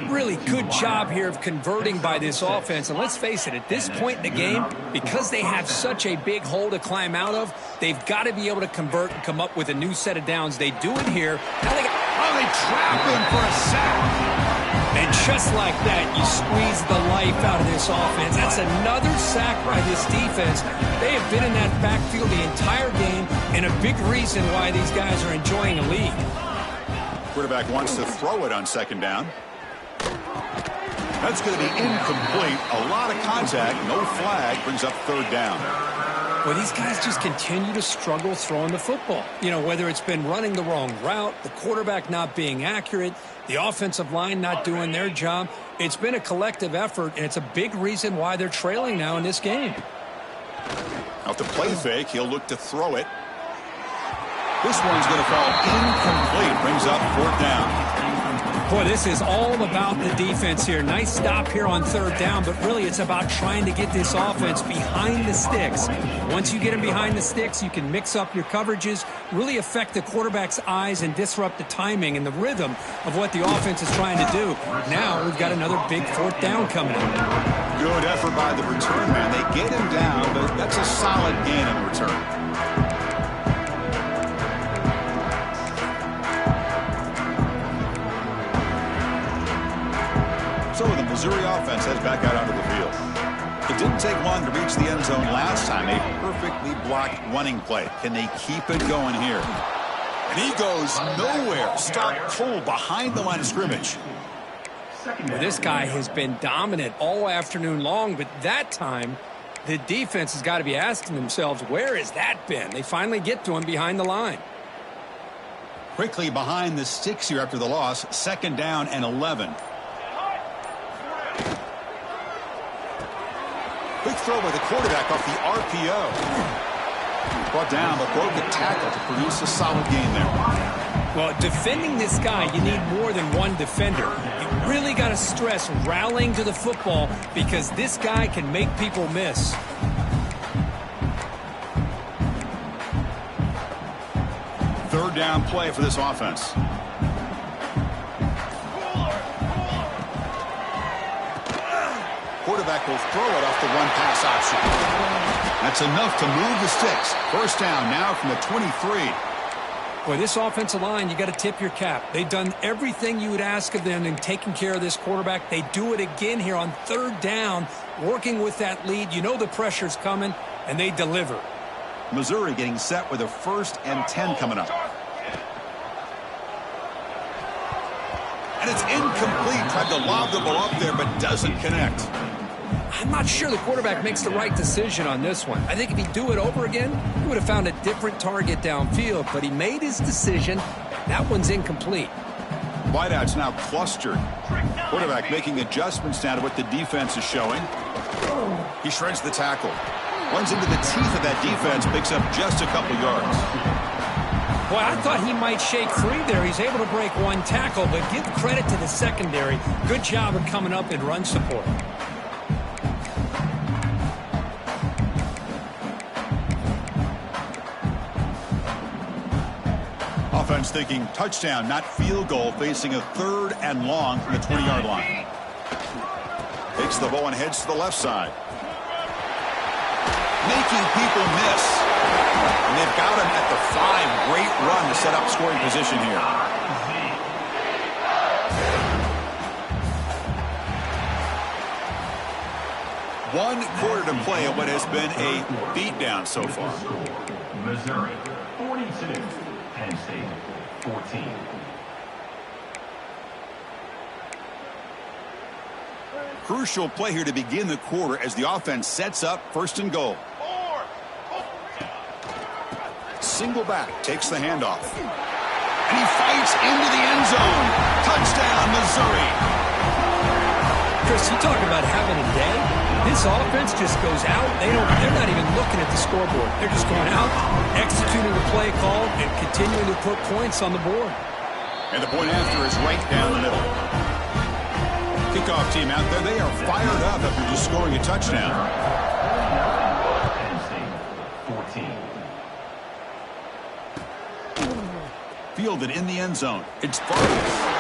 Really good job here of converting by this offense. And let's face it, at this point in the game, because they have such a big hole to climb out of, they've got to be able to convert and come up with a new set of downs. They do it here. Now they trap him for a sack. And just like that, you squeeze the life out of this offense. That's another sack by this defense. They have been in that backfield the entire game, and a big reason why these guys are enjoying a lead. Quarterback wants to throw it on second down. That's going to be incomplete. A lot of contact, no flag, brings up 3rd down. Well, these guys just continue to struggle throwing the football. You know, whether it's been running the wrong route, the quarterback not being accurate, the offensive line not doing their job. It's been a collective effort, and it's a big reason why they're trailing now in this game. Off the play fake, he'll look to throw it. This one's going to fall incomplete. Brings up 4th down. Boy, this is all about the defense here. Nice stop here on 3rd down, but really it's about trying to get this offense behind the sticks. Once you get them behind the sticks, you can mix up your coverages, really affect the quarterback's eyes and disrupt the timing and the rhythm of what the offense is trying to do. Now we've got another big 4th down coming up. Good effort by the return man. They get him down, but that's a solid gain in return. So the Missouri offense heads back out onto the field. It didn't take long to reach the end zone last time. A perfectly blocked running play. Can they keep it going here? And he goes nowhere. Stop cold behind the line of scrimmage. Well, this guy has been dominant all afternoon long, but that time The defense has got to be asking themselves, where has that been? They finally get to him behind the line. Quickly behind the sticks here after the loss. 2nd down and 11. Quick throw by the quarterback off the RPO. Brought down, but broke a tackle to produce a solid gain there. Well, defending this guy, you need more than one defender. You really got to stress rallying to the football because this guy can make people miss. Third down play for this offense. Quarterback will throw it off the one-pass option. That's enough to move the sticks. First down now from the 23. Boy, this offensive line, you got to tip your cap. They've done everything you would ask of them in taking care of this quarterback. They do it again here on 3rd down, working with that lead. You know the pressure's coming, and they deliver. Missouri getting set with a 1st and 10 coming up. And it's incomplete. Tried to lob the ball up there, but doesn't connect. I'm not sure the quarterback makes the right decision on this one. I think if he'd do it over again, he would have found a different target downfield, but he made his decision. That one's incomplete. Wideouts now clustered. Quarterback making adjustments now to what the defense is showing. He shreds the tackle. Runs into the teeth of that defense, picks up just a couple yards. Boy, I thought he might shake free there. He's able to break one tackle, but give credit to the secondary. Good job of coming up in run support. Offense thinking touchdown, not field goal, facing a 3rd and long from the 20-yard line. Takes the ball and heads to the left side. Making people miss. And they've got him at the 5. Great run to set up scoring position here. One quarter to play at what has been a beatdown so far. Missouri 42, Penn State 14. Crucial play here to begin the quarter as the offense sets up 1st and goal. Single back, takes the handoff. And he fights into the end zone. Touchdown, Missouri. Chris, you talk about having a day. This offense just goes out. They're not even looking at the scoreboard. They're just going out, executing the play call, and continuing to put points on the board. And the point after is right down the middle. Kickoff team out there, they are fired up after just scoring a touchdown. Penn State 14. Fielded in the end zone. It's Vargas.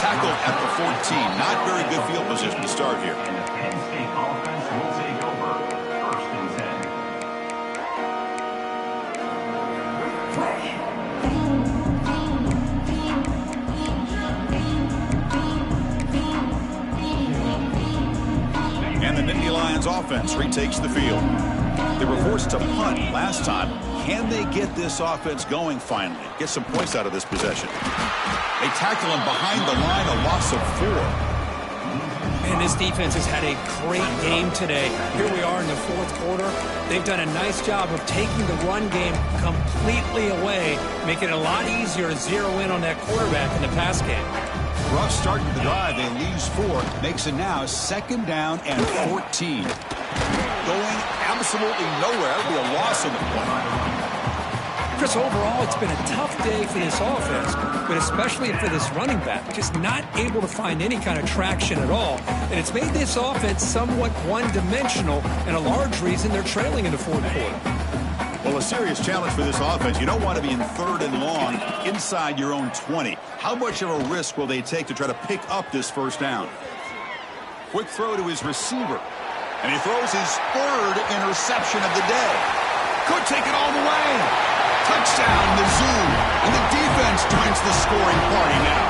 Tackled at the 14. Not very good field position to start here. And the Penn State offense will take over 1st and 10. And the Nittany Lions offense retakes the field. They were forced to punt last time. Can they get this offense going finally? Get some points out of this possession. They tackle him behind the line, a loss of 4. Man, this defense has had a great game today. Here we are in the 4th quarter. They've done a nice job of taking the run game completely away, making it a lot easier to zero in on that quarterback in the pass game. Rough start to the drive. They lose 4. Makes it now 2nd down and 14. Going absolutely nowhere. That would be a loss on the play. Chris, overall, it's been a tough day for this offense, but especially for this running back, just not able to find any kind of traction at all. And it's made this offense somewhat one-dimensional, and a large reason they're trailing in the 4th quarter. Well, a serious challenge for this offense. You don't want to be in 3rd and long inside your own 20. How much of a risk will they take to try to pick up this 1st down? Quick throw to his receiver. And he throws his 3rd interception of the day. Could take it all the way. Touchdown, Mizzou. And the defense joins the scoring party now.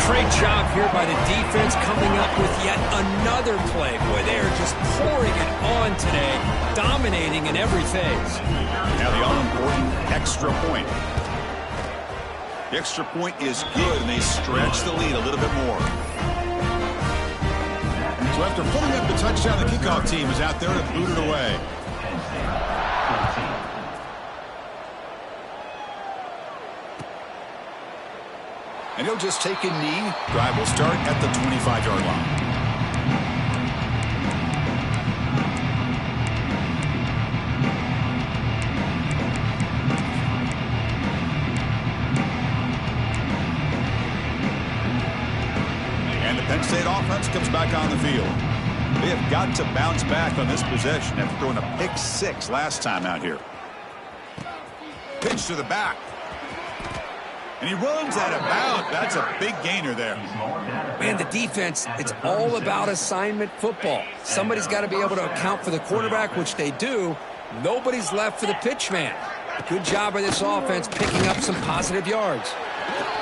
Great job here by the defense coming up with yet another play. Boy, they are just pouring it on today, dominating in every phase. Now the all-important extra point. The extra point is good, and they stretch the lead a little bit more. So after putting up the touchdown, the kickoff team is out there to boot it away. And he'll just take a knee. Drive will start at the 25-yard line. And the Penn State offense comes back on the field. They have got to bounce back on this possession after throwing a pick 6 last time out here. Pitch to the back. And he runs out of bounds. That's a big gainer there. Man, the defense, it's all about assignment football. Somebody's got to be able to account for the quarterback, which they do. Nobody's left for the pitch man. Good job by this offense picking up some positive yards.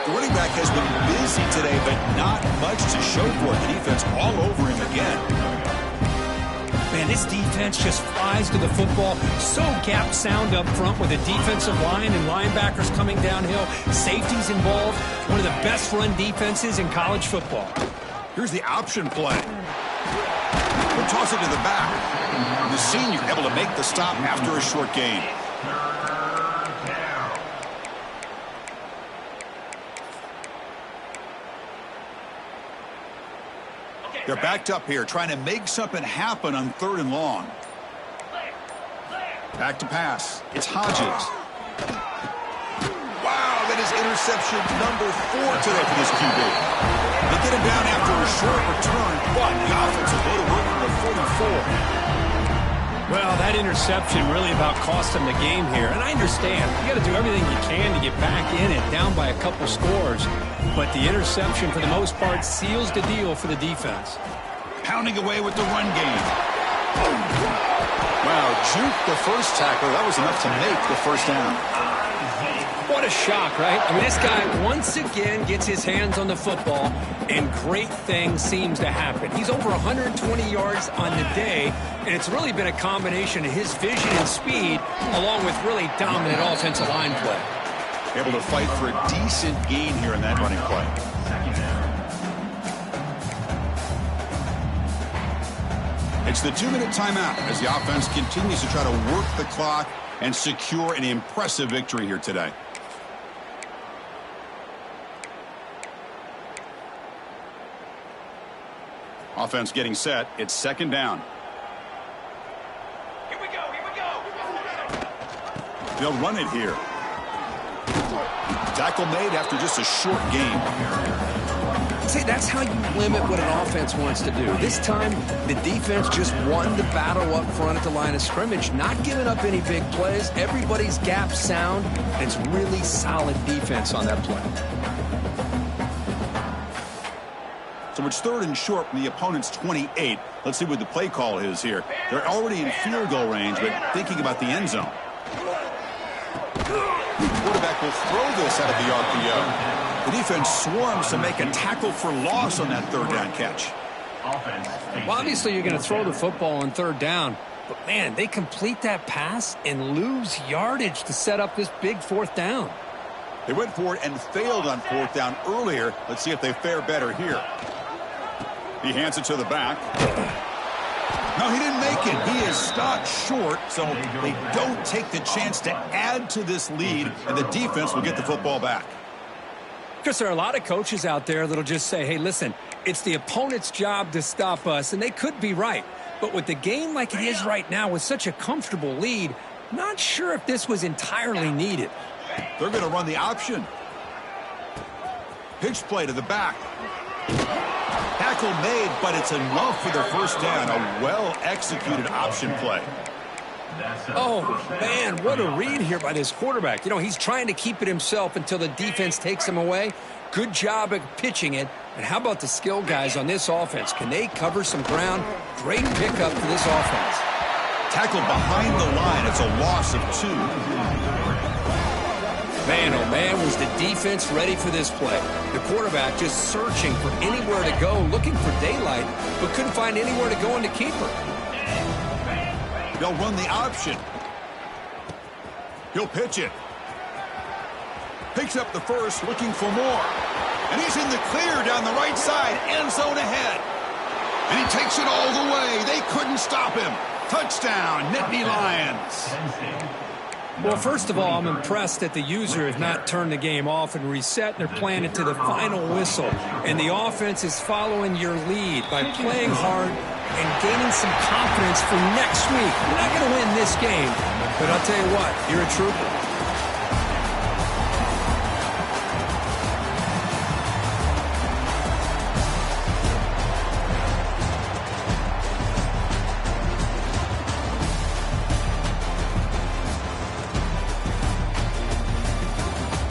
The running back has been busy today, but not much to show for it. The defense all over him again. Man, this defense just flies to the football. So gap sound up front with a defensive line and linebackers coming downhill. Safeties involved. One of the best run defenses in college football. Here's the option play. We'll toss it to the back. The senior able to make the stop after a short gain. They're backed up here, trying to make something happen on 3rd and long. Back to pass. It's Hodges. Wow, that is interception number 4 today for this QB. They get him down after a short return, but the offense is going to work from the 44. Well, that interception really about cost them the game here. And I understand. You got to do everything you can to get back in it, down by a couple scores. But the interception, for the most part, seals the deal for the defense. Pounding away with the run game. Wow, juke the first tackle. That was enough to make the first down. What a shock, right? I mean, this guy once again gets his hands on the football, and great things seems to happen. He's over 120 yards on the day, and it's really been a combination of his vision and speed, along with really dominant offensive line play. Able to fight for a decent gain here in that running play. It's the 2-minute timeout as the offense continues to try to work the clock and secure an impressive victory here today. Offense getting set. It's 2nd down. Here we go. They'll run it here. Tackle made after just a short game. See, that's how you limit what an offense wants to do. This time, the defense just won the battle up front at the line of scrimmage, not giving up any big plays. Everybody's gap sound, and it's really solid defense on that play. So it's 3rd and short from the opponent's 28. Let's see what the play call is here. They're already in field goal range, but thinking about the end zone. The quarterback will throw this out of the RPO. The defense swarms to make a tackle for loss on that 3rd down catch. Well, obviously, you're going to throw the football on 3rd down, but man, they complete that pass and lose yardage to set up this big 4th down. They went for it and failed on 4th down earlier. Let's see if they fare better here. He hands it to the back. No, he didn't make it. He is stopped short, so they don't take the chance to add to this lead, and the defense will get the football back. Because there are a lot of coaches out there that'll just say, hey, listen, it's the opponent's job to stop us, and they could be right. But with the game like it is right now with such a comfortable lead, not sure if this was entirely needed. They're going to run the option. Pitch play to the back. Tackle made, but it's enough for their first down. A well-executed option play. Oh, man, what a read here by this quarterback. You know, he's trying to keep it himself until the defense takes him away. Good job at pitching it. And how about the skill guys on this offense? Can they cover some ground? Great pickup for this offense. Tackled behind the line. It's a loss of 2. Man, oh man, was the defense ready for this play. The quarterback just searching for anywhere to go, looking for daylight, but couldn't find anywhere to go in the keeper. They'll run the option. He'll pitch it. Picks up the first, looking for more. And he's in the clear down the right side, end zone ahead. And he takes it all the way. They couldn't stop him. Touchdown, Nittany Lions. Well, first of all, I'm impressed that the user has not turned the game off and reset. They're playing it to the final whistle. And the offense is following your lead by playing hard and gaining some confidence for next week. You're not going to win this game, but I'll tell you what, you're a trooper.